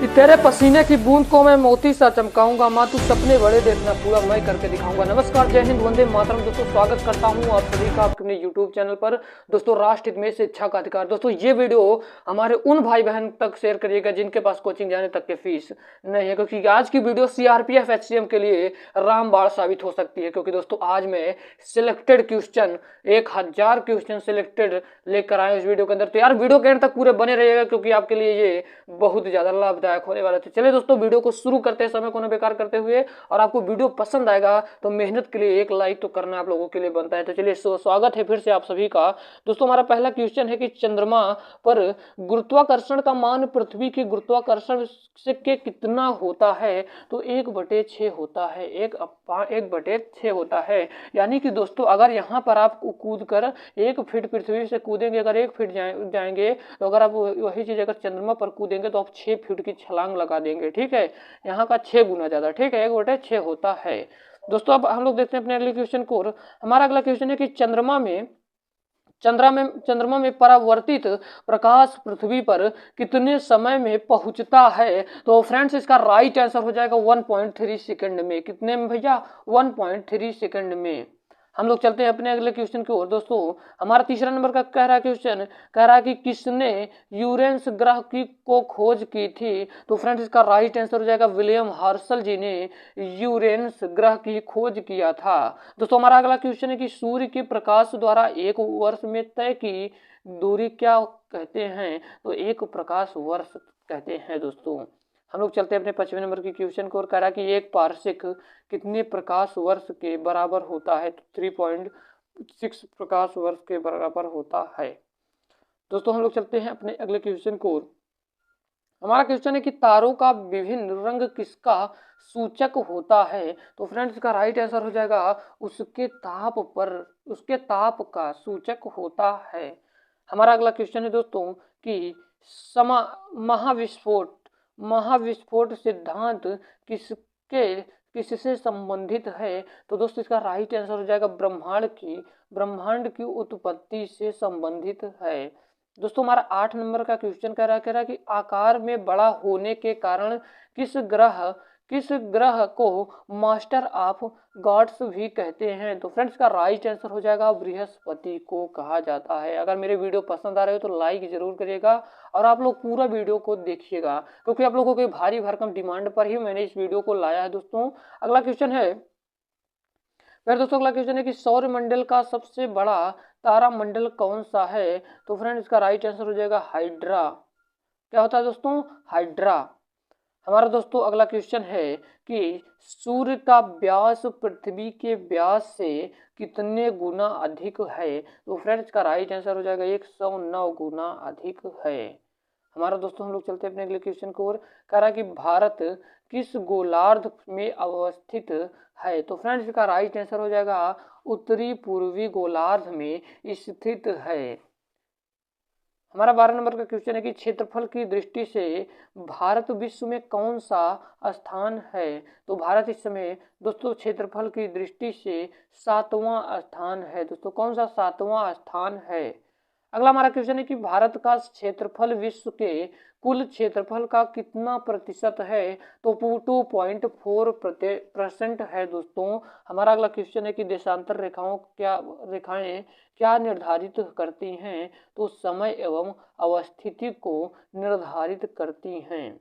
कि तेरे पसीने की बूंद को मैं मोती सा चमकाऊंगा, माँ तू सपने बड़े देखना, पूरा मैं करके दिखाऊंगा। नमस्कार, जय हिंद, वंदे मातरम। दोस्तों स्वागत करता हूँ आप सभी का आपके अपने यूट्यूब चैनल पर। दोस्तों राष्ट्र हित में शिक्षा का अधिकार। दोस्तों ये वीडियो हमारे उन भाई बहन तक शेयर करिएगा जिनके पास कोचिंग जाने तक के फीस नहीं है, क्योंकि आज की वीडियो सीआरपीएफ एचसीएम के लिए रामबाण साबित हो सकती है। क्योंकि दोस्तों आज मैं सिलेक्टेड क्वेश्चन 1000 क्वेश्चन सिलेक्टेड लेकर आए इस वीडियो के अंदर। तो यार वीडियो के एंड तक पूरे बने रहिएगा, क्योंकि आपके लिए ये बहुत ज्यादा लाभदायक होने वाला है। चलिए दोस्तों वीडियो को शुरू करते हैं समय को न बेकार करते हुए। और आपको वीडियो पसंद आएगा तो मेहनत के लिए एक लाइक तो करना आप लोगों के लिए बनता है। तो चलिए स्वागत है फिर से आप सभी का। दोस्तों हमारा पहला क्वेश्चन है कि चंद्रमा पर गुरुत्वाकर्षण का मान पृथ्वी के गुरुत्वाकर्षण से के कितना होता है? तो 1/6 होता है। 1/6 होता है। यानी कि दोस्तों अगर यहाँ पर आप कूद कर 1 फीट पृथ्वी से कूदेंगे, अगर 1 फीट जाएंगे, तो अगर आप वही चीज अगर चंद्रमा पर कूदेंगे तो आप 6 फीट की छलांग लगा देंगे। ठीक है, यहाँ का 6 गुना ज्यादा। ठीक है, 1/6 होता है। दोस्तों अब हम लोग देखते हैं अपने अगले क्वेश्चन को। हमारा अगला क्वेश्चन है कि चंद्रमा में परावर्तित प्रकाश पृथ्वी पर कितने समय में पहुंचता है? तो फ्रेंड्स इसका राइट आंसर हो जाएगा 1.3 सेकंड में। कितने में भैया? 1.3 सेकंड में। हम लोग चलते हैं अपने अगले क्वेश्चन की ओर। दोस्तों हमारा तीसरा नंबर का कह रहा है क्वेश्चन, कह रहा है कि किसने यूरेनस ग्रह की को खोज की थी? तो फ्रेंड्स इसका राइट आंसर हो जाएगा विलियम हर्शल जी ने यूरेनस ग्रह की खोज किया था। दोस्तों हमारा अगला क्वेश्चन है कि सूर्य के प्रकाश द्वारा एक वर्ष में तय की दूरी क्या कहते हैं? तो एक प्रकाश वर्ष कहते हैं। दोस्तों हम लोग चलते हैं अपने 5वें नंबर की क्वेश्चन को। और कह रहा है कि एक पारसिक कितने प्रकाश वर्ष के बराबर होता है? तो 3.6 प्रकाश वर्ष के बराबर होता है। दोस्तों हम लोग चलते हैं अपने अगले क्वेश्चन को। हमारा क्वेश्चन है कि तारों का विभिन्न रंग किसका सूचक होता है? तो फ्रेंड्स इसका राइट आंसर हो जाएगा उसके ताप का सूचक होता है। हमारा अगला क्वेश्चन है दोस्तों कि समा महाविस्फोट सिद्धांत किससे संबंधित है? तो दोस्तों इसका राइट आंसर हो जाएगा ब्रह्मांड की उत्पत्ति से संबंधित है। दोस्तों हमारा 8 नंबर का क्वेश्चन कह रहा है कि आकार में बड़ा होने के कारण किस ग्रह को मास्टर ऑफ गॉड्स भी कहते हैं? तो फ्रेंड्स का राइट आंसर हो जाएगा बृहस्पति को कहा जाता है। अगर मेरे वीडियो पसंद आ रहे हो तो लाइक जरूर करिएगा और आप लोग पूरा वीडियो को देखिएगा, क्योंकि आप लोगों की भारी भरकम डिमांड पर ही मैंने इस वीडियो को लाया है। दोस्तों अगला क्वेश्चन है अगला क्वेश्चन है कि सौर मंडल का सबसे बड़ा तारामंडल कौन सा है? तो फ्रेंड इसका राइट आंसर हो जाएगा हाइड्रा। क्या होता है दोस्तों? हाइड्रा। हमारा दोस्तों अगला क्वेश्चन है कि सूर्य का व्यास पृथ्वी के व्यास से कितने गुना अधिक है? तो फ्रेंड्स इसका राइट आंसर हो जाएगा 109 गुना अधिक है। हमारा दोस्तों हम लोग चलते हैं अपने अगले क्वेश्चन को। और कह रहा है कि भारत किस गोलार्ध में अवस्थित है? तो फ्रेंड्स इसका राइट आंसर हो जाएगा उत्तरी पूर्वी गोलार्ध में स्थित है। हमारा 12 नंबर का क्वेश्चन है कि क्षेत्रफल की दृष्टि से भारत विश्व में कौन सा स्थान है? तो भारत इस समय दोस्तों क्षेत्रफल की दृष्टि से 7वां स्थान है। दोस्तों कौन सा 7वां स्थान है? अगला हमारा क्वेश्चन है कि भारत का क्षेत्रफल विश्व के कुल क्षेत्रफल का कितना प्रतिशत है? तो 2.4% है। दोस्तों हमारा अगला क्वेश्चन है कि देशांतर रेखाएं क्या निर्धारित करती हैं? तो समय एवं अवस्थिति को निर्धारित करती हैं।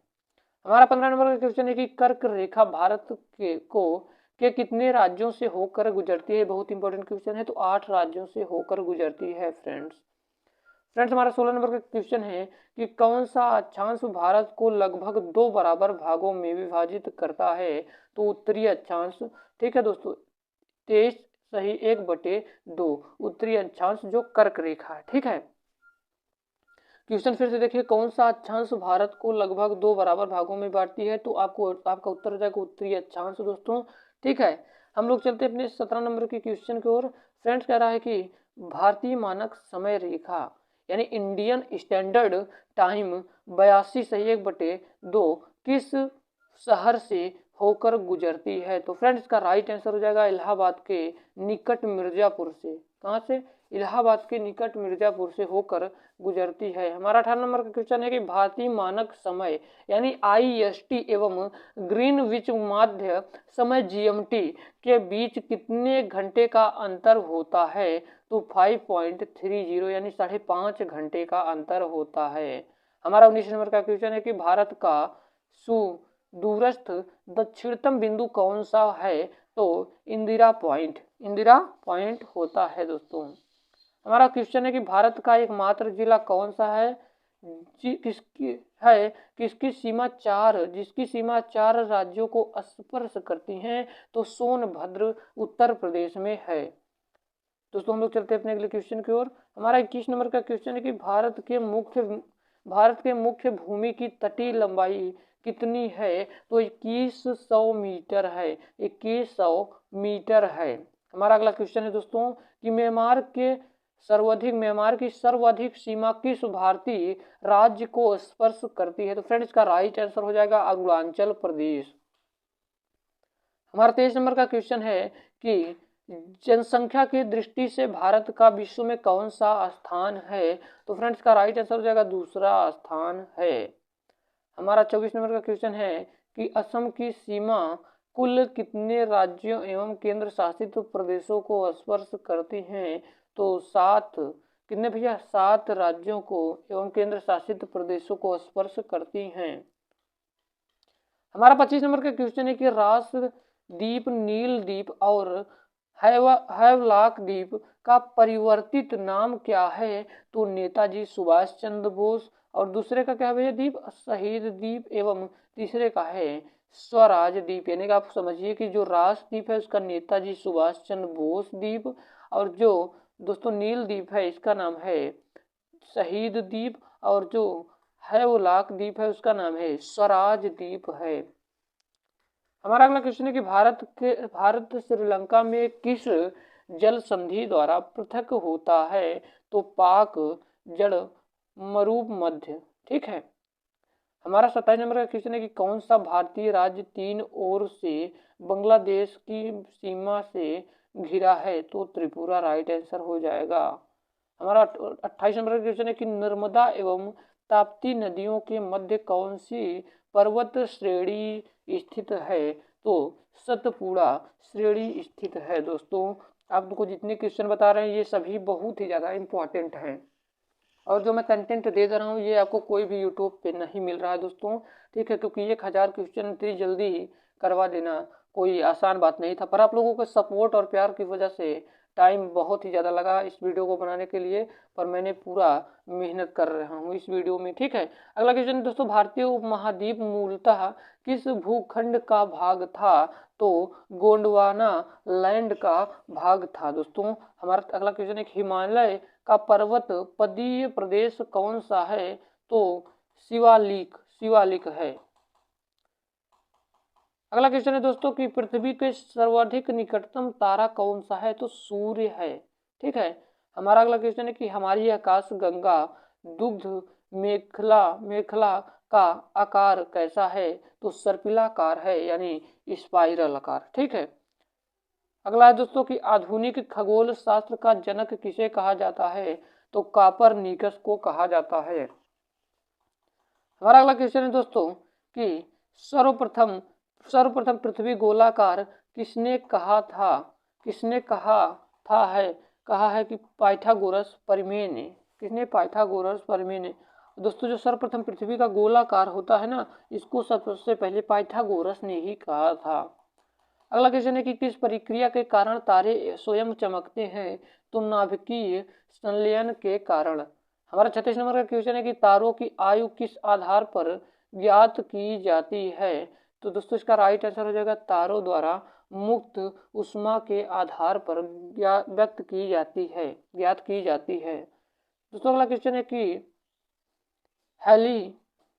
हमारा 15 नंबर का क्वेश्चन है कि कर्क रेखा भारत के कितने राज्यों से होकर गुजरती है? बहुत इंपॉर्टेंट क्वेश्चन है। तो 8 राज्यों से होकर गुजरती है। फ्रेंड्स हमारा 16 नंबर का क्वेश्चन है कि कौन सा अक्षांश भारत को लगभग 2 बराबर भागों में विभाजित करता है? तो उत्तरी अक्षांश। ठीक है दोस्तों, 23 सही 1/2 उत्तरी अक्षांश जो कर्क रेखा है। ठीक है, क्वेश्चन फिर से देखिए, कौन सा अक्षांश भारत को लगभग 2 बराबर भागों में बांटती है? तो आपका उत्तर हो जाएगा उत्तरी अक्षांश। दोस्तों ठीक है, हम लोग चलते हैं अपने 17 नंबर के क्वेश्चन की ओर। फ्रेंड्स कह रहा है कि भारतीय मानक समय रेखा यानी इंडियन स्टैंडर्ड टाइम 82 सही 1/2 किस शहर से होकर गुजरती है? तो फ्रेंड्स इसका राइट आंसर हो जाएगा इलाहाबाद के निकट मिर्जापुर से। कहाँ से? इलाहाबाद के निकट मिर्जापुर से होकर गुजरती है। हमारा 18 नंबर का क्वेश्चन है कि भारतीय मानक समय यानी IST एवं ग्रीनविच माध्य समय GMT के बीच कितने घंटे का अंतर होता है? तो 5.30 यानी 5.5 घंटे का अंतर होता है। हमारा 19 नंबर का क्वेश्चन है कि भारत का दूरस्थ दक्षिणतम बिंदु कौन सा है? तो इंदिरा पॉइंट होता है दोस्तों। हमारा क्वेश्चन है कि भारत का एकमात्र जिला कौन सा है जिसकी सीमा 4 राज्यों को स्पर्श करती हैं? तो सोनभद्र उत्तर प्रदेश में है। दोस्तों हम लोग चलते हैं अपने अगले क्वेश्चन की ओर। हमारा 21 नंबर का क्वेश्चन है कि भारत के मुख्य भूमि की तटीय लंबाई कितनी है? तो 2100 मीटर है, 2100 मीटर है। हमारा अगला क्वेश्चन है दोस्तों कि म्यांमार की सर्वाधिक सीमा किस भारतीय राज्य को स्पर्श करती है? तो फ्रेंड्स का राइट आंसर हो जाएगा अरुणाचल प्रदेश। हमारा 23 नंबर का क्वेश्चन है कि जनसंख्या की दृष्टि से भारत का विश्व में कौन सा स्थान है? तो फ्रेंड्स का राइट आंसर हो जाएगा दूसरा स्थान है। हमारा 24 नंबर का क्वेश्चन है कि असम की सीमा कुल कितने राज्यों एवं केंद्र शासित प्रदेशों को स्पर्श करती हैं? तो 7 कितने भैया 7 राज्यों को एवं केंद्र शासित प्रदेशों को स्पर्श करती हैं। हमारा 25 नंबर का क्वेश्चन है कि रास द्वीप, नील द्वीप और हैवलॉक द्वीप का परिवर्तित नाम क्या है? तो नेताजी सुभाष चंद्र बोस, और दूसरे का क्या है भैया द्वीप? शहीद द्वीप, एवं तीसरे का है स्वराज द्वीप। यानी कि आप समझिए कि जो रास द्वीप है उसका नेताजी सुभाष चंद्र बोस द्वीप, और जो दोस्तों नील द्वीप है इसका नाम है शहीद द्वीप, और जो हैवलॉक द्वीप है उसका नाम है स्वराज द्वीप है। हमारा अगला क्वेश्चन है कि भारत श्रीलंका में किस जल संधि द्वारा पृथक होता है? तो पाक जड़ मरूप मध्य। ठीक है। हमारा 27 नंबर का क्वेश्चन है कि कौन सा भारतीय राज्य 3 ओर से बांग्लादेश की सीमा से घिरा है? तो त्रिपुरा राइट आंसर हो जाएगा। हमारा 28 नंबर का क्वेश्चन है कि नर्मदा एवं ताप्ती नदियों के मध्य कौन सी पर्वत श्रेणी स्थित है? तो सतपुड़ा श्रेणी स्थित है। दोस्तों आपको जितने क्वेश्चन बता रहे हैं ये सभी बहुत ही ज़्यादा इम्पोर्टेंट हैं, और जो मैं कंटेंट दे रहा हूँ ये आपको कोई भी यूट्यूब पे नहीं मिल रहा है दोस्तों। ठीक है, क्योंकि 1000 क्वेश्चन इतनी जल्दी करवा देना कोई आसान बात नहीं था, पर आप लोगों के सपोर्ट और प्यार की वजह से टाइम बहुत ही ज़्यादा लगा इस वीडियो को बनाने के लिए, पर मैंने पूरा मेहनत कर रहा हूँ इस वीडियो में। ठीक है। अगला क्वेश्चन दोस्तों, भारतीय उपमहाद्वीप मूलतः किस भूखंड का भाग था? तो गोंडवाना लैंड का भाग था। दोस्तों हमारा अगला क्वेश्चन है हिमालय का पर्वत पदीय प्रदेश कौन सा है? तो शिवालिक है। अगला क्वेश्चन है दोस्तों कि पृथ्वी के सर्वाधिक निकटतम तारा कौन सा है? तो सूर्य है। ठीक है। हमारा अगला क्वेश्चन है कि हमारी आकाश गंगा दुग्ध मेखला का आकार कैसा है? तो सर्पिलाकार है, यानी स्पाइरल आकार। ठीक है। अगला है दोस्तों कि आधुनिक खगोल शास्त्र का जनक किसे कहा जाता है? तो कॉपरनिकस को कहा जाता है। हमारा अगला क्वेश्चन है दोस्तों कि सर्वप्रथम पृथ्वी गोलाकार किसने कहा है कि पाइथागोरस परिमेय ने। किसने? पाइथागोरस परिमेय ने। दोस्तों जो सर्वप्रथम पृथ्वी का गोलाकार होता है ना, इसको सबसे पहले पाइथागोरस ने ही कहा था। अगला क्वेश्चन है कि किस प्रक्रिया के कारण तारे स्वयं चमकते हैं? तो नाभिकीय संलयन के कारण। हमारा 36 नंबर का क्वेश्चन है कि तारों की आयु किस आधार पर ज्ञात की जाती है? तो दोस्तों इसका राइट आंसर हो जाएगा तारों द्वारा मुक्त ऊष्मा के आधार पर ज्ञात की जाती है। दोस्तों अगला क्वेश्चन है कि हैली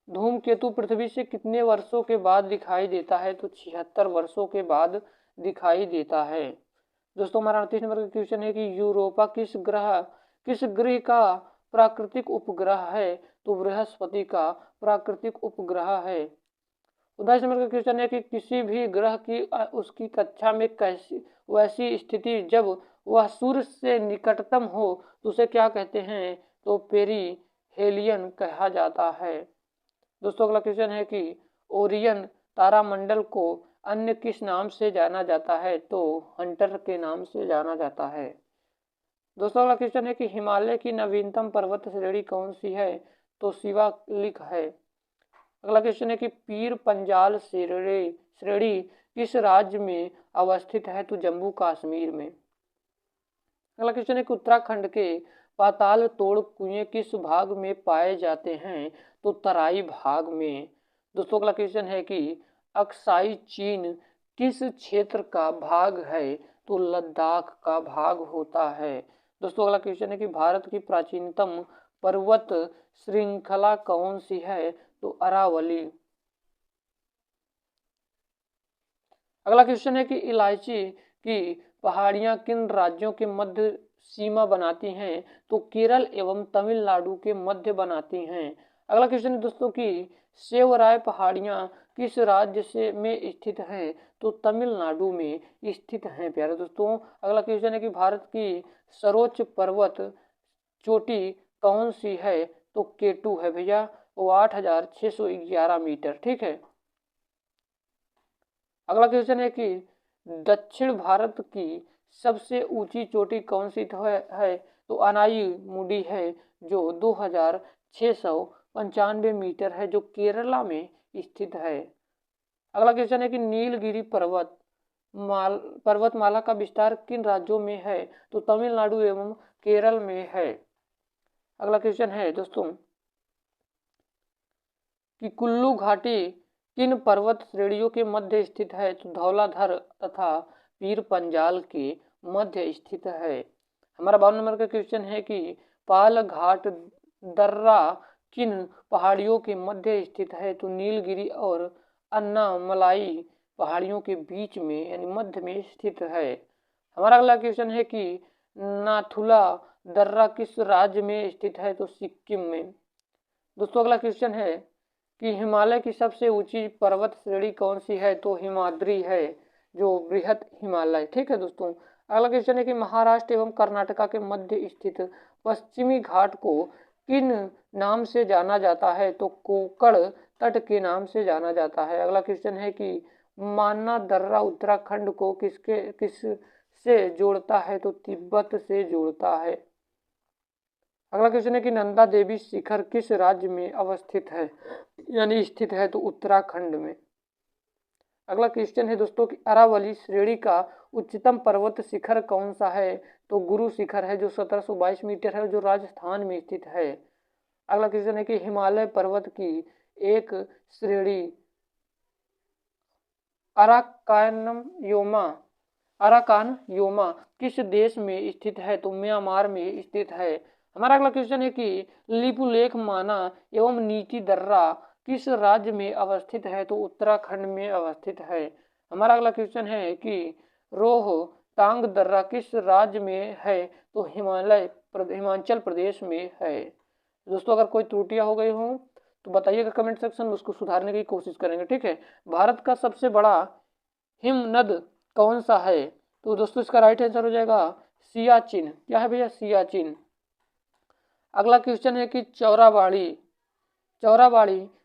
धूमकेतु पृथ्वी से कितने वर्षों के बाद दिखाई देता है? तो 76 वर्षों के बाद दिखाई देता है। दोस्तों हमारा 38 नंबर का क्वेश्चन है कि यूरोपा किस ग्रह का प्राकृतिक उपग्रह है? तो बृहस्पति का प्राकृतिक उपग्रह है। 29 नंबर का क्वेश्चन है कि किसी भी ग्रह की उसकी कक्षा में वैसी स्थिति जब वह सूर्य से निकटतम हो तो उसे क्या कहते हैं, तो पेरिहेलियन कहा जाता है। दोस्तों अगला क्वेश्चन है कि ओरियन तारामंडल को अन्य किस नाम से जाना जाता है, तो हंटर के नाम से जाना जाता है। दोस्तों अगला क्वेश्चन है कि हिमालय की नवीनतम पर्वत श्रेणी कौन सी है, तो शिवालिक है। अगला क्वेश्चन है कि पीर पंजाल श्रेणी किस राज्य में अवस्थित है, तो जम्मू कश्मीर में। अगला क्वेश्चन है कि उत्तराखंड के पाताल तोड़ कुएं किस भाग में पाए जाते हैं, तो तराई भाग में। दोस्तों अगला क्वेश्चन है कि अक्साई चीन किस क्षेत्र का भाग है, तो लद्दाख का भाग होता है। दोस्तों अगला क्वेश्चन है कि भारत की प्राचीनतम पर्वत श्रृंखला कौन सी है, तो अरावली। अगला क्वेश्चन है कि इलायची की पहाड़ियां किन राज्यों के मध्य सीमा बनाती हैं, तो केरल एवं तमिलनाडु के मध्य बनाती हैं। अगला क्वेश्चन है दोस्तों कि सेवराय पहाड़ियां किस राज्य से में स्थित हैं, तो तमिलनाडु में स्थित हैं प्यारे दोस्तों। अगला क्वेश्चन है कि भारत की सर्वोच्च पर्वत चोटी कौन सी है, तो केटू है भैया, वो 8,611 मीटर, ठीक है। अगला क्वेश्चन है कि दक्षिण भारत की सबसे ऊंची चोटी कौन सी है, तो अनाई मुडी है, जो 2,695 मीटर है, जो केरला में स्थित है। अगला क्वेश्चन है कि नीलगिरी पर्वतमाला का विस्तार किन राज्यों में है, तो तमिलनाडु एवं केरल में है। अगला क्वेश्चन है दोस्तों कि कुल्लू घाटी किन पर्वत श्रेणियों के मध्य स्थित है, तो धौलाधर तथा पीर पंजाल के मध्य स्थित है। हमारा 52 नंबर का क्वेश्चन है कि पाल घाट दर्रा किन पहाड़ियों के मध्य स्थित है, तो नीलगिरी और अन्नामलाई पहाड़ियों के बीच में यानी मध्य में स्थित है। हमारा अगला क्वेश्चन है कि नाथुला दर्रा किस राज्य में स्थित है, तो सिक्किम में। दोस्तों अगला क्वेश्चन है कि हिमालय की सबसे ऊंची पर्वत श्रेणी कौन सी है, तो हिमाद्री है, जो बृहत हिमालय, ठीक है दोस्तों। अगला क्वेश्चन है कि महाराष्ट्र एवं कर्नाटका के मध्य स्थित पश्चिमी घाट को किन नाम से जाना जाता है, तो कोकण तट के नाम से जाना जाता है। अगला क्वेश्चन है कि मान्ना दर्रा उत्तराखंड को किस से जोड़ता है, तो तिब्बत से जोड़ता है। अगला क्वेश्चन है कि नंदा देवी शिखर किस राज्य में अवस्थित है, यानी स्थित है, तो उत्तराखंड में। अगला क्वेश्चन है दोस्तों कि अरावली श्रेणी का उच्चतम पर्वत शिखर कौन सा है, तो गुरु शिखर है, जो 1722 मीटर है, जो राजस्थान में स्थित है। अगला क्वेश्चन है कि हिमालय पर्वत की एक श्रेणी अराकान योमा किस देश में स्थित है, तो म्यांमार में स्थित है। हमारा अगला क्वेश्चन है कि लिपुलेख माना एवं नीति दर्रा किस राज्य में अवस्थित है, तो उत्तराखंड में अवस्थित है। हमारा अगला क्वेश्चन है कि रोहतांग दर्रा किस राज्य में है, तो हिमाचल प्रदेश में है। दोस्तों अगर कोई त्रुटियां हो गई हो तो बताइएगा कमेंट सेक्शन में, उसको सुधारने की कोशिश करेंगे, ठीक है। भारत का सबसे बड़ा हिमनद कौन सा है, तो दोस्तों इसका राइट आंसर हो जाएगा सियाचिन। क्या है भैया, सियाचिन। अगला क्वेश्चन है कि चौराबाड़ी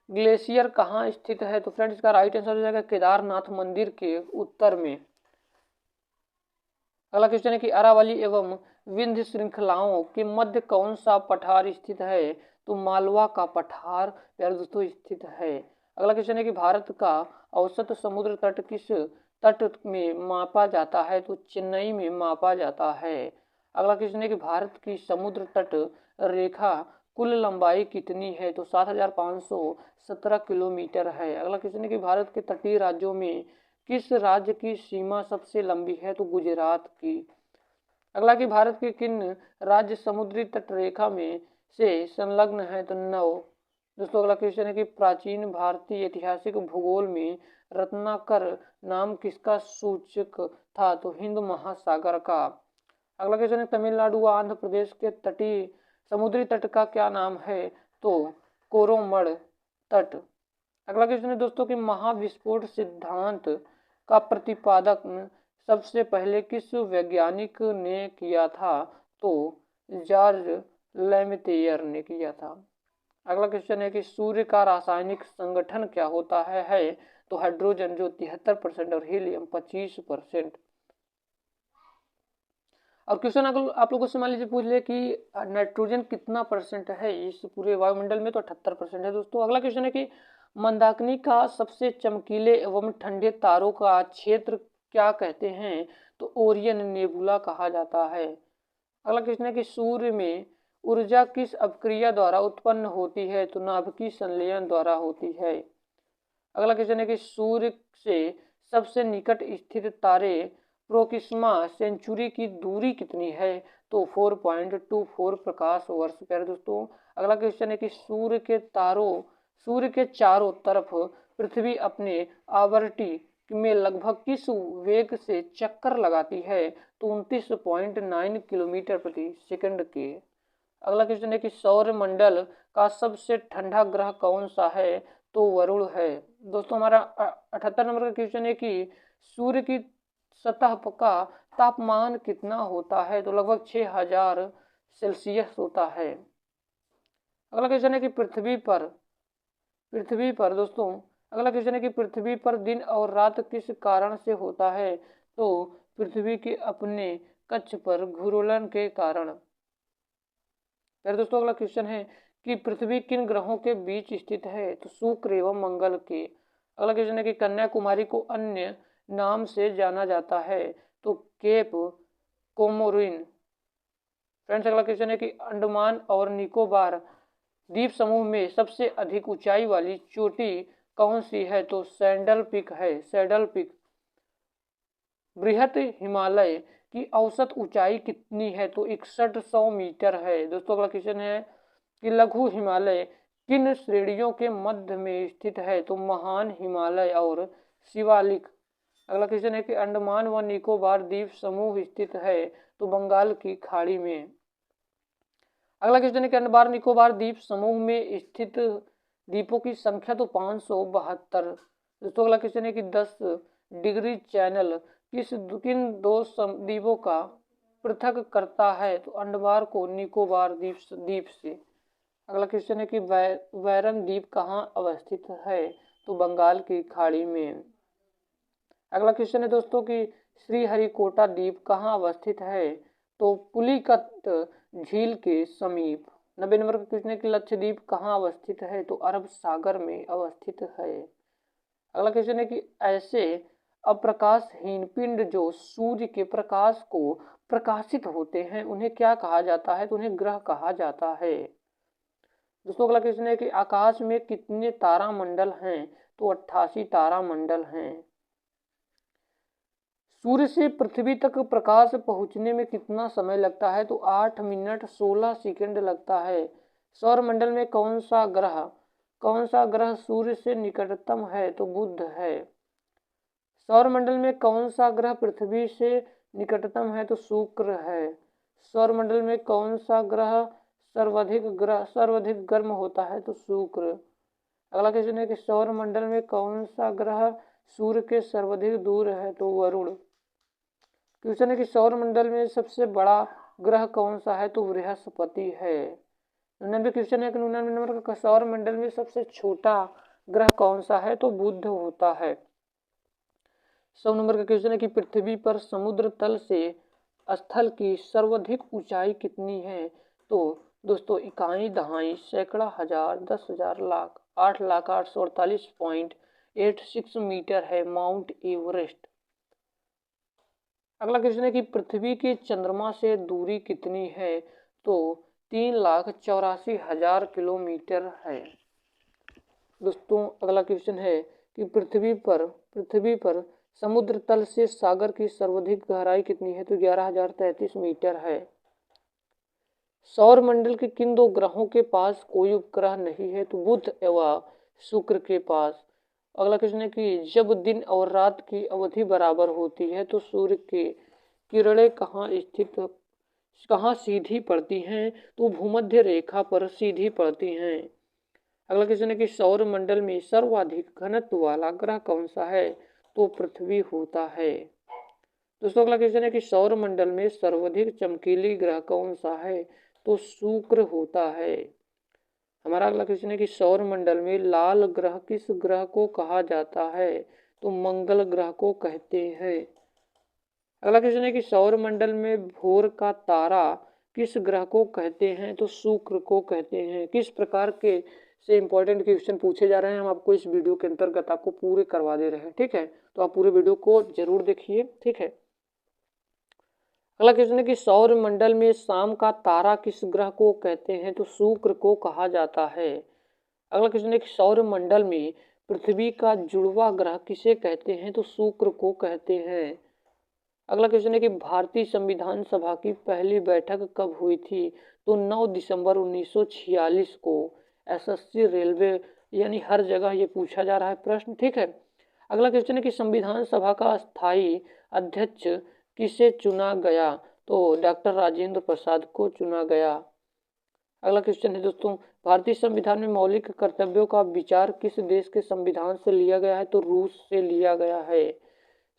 ग्लेशियर कहाँ स्थित है, तो फ्रेंड्स इसका राइट आंसर हो जाएगा केदारनाथ मंदिर के उत्तर में। अगला क्वेश्चन है कि अरावली एवं विंध्य श्रृंखलाओं के मध्य कौन सा पठार स्थित है, तो मालवा का पठार प्यारे दोस्तों स्थित है। अगला क्वेश्चन है कि भारत का औसत समुद्र तट किस तट में मापा जाता है, तो चेन्नई में मापा जाता है। अगला क्वेश्चन है कि भारत की समुद्र तट रेखा कुल लंबाई कितनी है, तो 7,517 किलोमीटर है। अगला क्वेश्चन है कि भारत के तटीय राज्यों में किस राज्य की सीमा सबसे लंबी है, तो गुजरात की। अगला कि भारत के किन राज्य समुद्री तट रेखा में से संलग्न है, तो 9। दोस्तों अगला क्वेश्चन है कि प्राचीन भारतीय ऐतिहासिक भूगोल में रत्नाकर नाम किसका सूचक था, तो हिंद महासागर का। अगला क्वेश्चन है तमिलनाडु व आंध्र प्रदेश के तटीय समुद्री तट का क्या नाम है, तो कोरोमड़ तट। अगला क्वेश्चन है दोस्तों कि महाविस्फोट सिद्धांत का प्रतिपादक सबसे पहले किस वैज्ञानिक ने किया था? तो जॉर्ज लेमेतियर ने किया था। अगला क्वेश्चन है कि सूर्य का रासायनिक संगठन क्या होता है? तो हाइड्रोजन जो 73% और हीलियम 25%। और क्वेश्चन आप लोगों से मान लीजिए पूछ ले कि नाइट्रोजन कितना परसेंट है इस पूरे वायुमंडल में? तो 78% है दोस्तों। अगला क्वेश्चन है कि मंदाकिनी का सबसे चमकीले एवं ठंडे तारों का क्षेत्र क्या कहते हैं? तो ओरियन नेबुला कहा जाता है। अगला क्वेश्चन है कि सूर्य में ऊर्जा किस अपक्रिया द्वारा उत्पन्न होती है? तो नाभिकीय संलयन द्वारा होती है। अगला क्वेश्चन है कि सूर्य से सबसे निकट स्थित तारे प्रोक्सिमा सेंचुरी की दूरी कितनी है? तो 4.24 प्रकाश वर्ष। प्यारे दोस्तों, अगला क्वेश्चन है कि सूर्य के चारों तरफ पृथ्वी अपने आवर्ती में लगभग किस वेग से चक्कर लगाती है? तो 29.9 किलोमीटर प्रति सेकंड के। अगला क्वेश्चन है कि सौर मंडल का सबसे ठंडा ग्रह कौन सा है? तो वरुण है। दोस्तों, हमारा 78 नंबर का क्वेश्चन है कि सूर्य की सतह का तापमान कितना होता है? तो लगभग 6000 सेल्सियस होता है। अगला क्वेश्चन है कि पृथ्वी पर दोस्तों, अगला क्वेश्चन है कि पृथ्वी पर दिन और रात किस कारण से होता है? तो पृथ्वी के अपने कक्ष पर घूर्णन के कारण। फिर दोस्तों, अगला क्वेश्चन है कि पृथ्वी किन ग्रहों के बीच स्थित है? तो शुक्र एवं मंगल के। अगला क्वेश्चन है कि कन्याकुमारी को अन्य नाम से जाना जाता है? तो केप कोमोरिन। फ्रेंड्स, अगला क्वेश्चन है कि अंडमान और निकोबार द्वीप समूह में सबसे अधिक ऊंचाई वाली चोटी कौन सी है? तो सैडल पीक है, सैडल पीक। बृहत हिमालय की औसत ऊंचाई कितनी है? तो 6100 मीटर है। दोस्तों, अगला क्वेश्चन है कि लघु हिमालय किन श्रेणियों के मध्य में स्थित है? तो महान हिमालय और शिवालिक। अगला क्वेश्चन है कि अंडमान व निकोबार द्वीप समूह स्थित है? तो बंगाल की खाड़ी में। अगला क्वेश्चन है कि अंडमान निकोबार द्वीप समूह में स्थित द्वीपों की संख्या तो 572। दोस्तों, अगला क्वेश्चन है कि 10 डिग्री चैनल किन दो द्वीपों का पृथक करता है? तो अंडमान को निकोबार द्वीप से। अगला क्वेश्चन है कि वैरन द्वीप कहाँ अवस्थित है? तो बंगाल की खाड़ी में। अगला क्वेश्चन है दोस्तों कि श्रीहरिकोटा द्वीप कहाँ अवस्थित है? तो पुलिकत झील के समीप। 90 नंबर का क्वेश्चन है कि लक्षद्वीप कहाँ अवस्थित है? तो अरब सागर में अवस्थित है। अगला क्वेश्चन है कि ऐसे अप्रकाशहीन पिंड जो सूर्य के प्रकाश को प्रकाशित होते हैं उन्हें क्या कहा जाता है? तो उन्हें ग्रह कहा जाता है। दोस्तों, अगला क्वेश्चन है कि आकाश में कितने तारामंडल हैं? तो 88 तारामंडल हैं। सूर्य से पृथ्वी तक प्रकाश पहुंचने में कितना समय लगता है? तो 8 मिनट 16 सेकंड लगता है। सौर मंडल में कौन सा ग्रह सूर्य से निकटतम है? तो बुध है। सौर मंडल में कौन सा ग्रह पृथ्वी से निकटतम है? तो शुक्र है। सौर मंडल में कौन सा ग्रह सर्वाधिक गर्म होता है? तो शुक्र। अगला क्वेश्चन है कि सौर मंडल में कौन सा ग्रह सूर्य के सर्वाधिक दूर है? तो वरुण। क्वेश्चन है कि सौर मंडल में सबसे बड़ा ग्रह कौन सा है? तो बृहस्पति है। 99 क्वेश्चन है कि 99 नंबर का सौर मंडल में सबसे छोटा ग्रह कौन सा है? तो बुध होता है। 100 नंबर का क्वेश्चन है कि पृथ्वी पर समुद्र तल से स्थल की सर्वाधिक ऊंचाई कितनी है? तो दोस्तों, इकाई, दहाई, सैकड़ा, हजार, 10,000, लाख। 8,848.86 मीटर है माउंट एवरेस्ट। अगला क्वेश्चन है कि पृथ्वी के चंद्रमा से दूरी कितनी है? तो 3,84,000 किलोमीटर है। दोस्तों, अगला क्वेश्चन है कि पृथ्वी पर समुद्र तल से सागर की सर्वाधिक गहराई कितनी है? तो 11,033 मीटर है। सौर मंडल के किन दो ग्रहों के पास कोई उपग्रह नहीं है? तो बुध एवं शुक्र के पास। अगला क्वेश्चन है कि जब दिन और रात की अवधि बराबर होती है तो सूर्य की किरणें कहाँ सीधी पड़ती हैं? तो भूमध्य रेखा पर सीधी पड़ती हैं। अगला क्वेश्चन है कि सौर मंडल में सर्वाधिक घनत्व वाला ग्रह कौन सा है? तो पृथ्वी होता है। दोस्तों अगला क्वेश्चन है कि सौर मंडल में सर्वाधिक चमकीली ग्रह कौन सा है? तो शुक्र होता है। हमारा अगला क्वेश्चन है कि सौर मंडल में लाल ग्रह किस ग्रह को कहा जाता है? तो मंगल ग्रह को कहते हैं। अगला क्वेश्चन है कि सौर मंडल में भोर का तारा किस ग्रह को कहते हैं? तो शुक्र को कहते हैं। किस प्रकार के से इंपॉर्टेंट क्वेश्चन पूछे जा रहे हैं हम आपको इस वीडियो के अंतर्गत आपको पूरे करवा दे रहे हैं, ठीक है। तो आप पूरे वीडियो को जरूर देखिए, ठीक है। अगला क्वेश्चन है कि सौर मंडल में शाम का तारा किस ग्रह को कहते हैं? तो शुक्र को कहा जाता है। अगला क्वेश्चन है कि सौर मंडल में पृथ्वी का जुड़वा ग्रह किसे कहते हैं? तो शुक्र को कहते हैं। अगला क्वेश्चन है कि भारतीय संविधान सभा की पहली बैठक कब हुई थी? तो 9 दिसंबर 1946 को। एसएससी रेलवे यानी हर जगह ये पूछा जा रहा है प्रश्न, ठीक है। अगला क्वेश्चन है कि संविधान सभा का स्थायी अध्यक्ष किसे चुना गया? तो डॉक्टर राजेंद्र प्रसाद को चुना गया। अगला क्वेश्चन है दोस्तों, भारतीय संविधान में मौलिक कर्तव्यों का विचार किस देश के संविधान से लिया गया है? तो रूस से लिया गया है।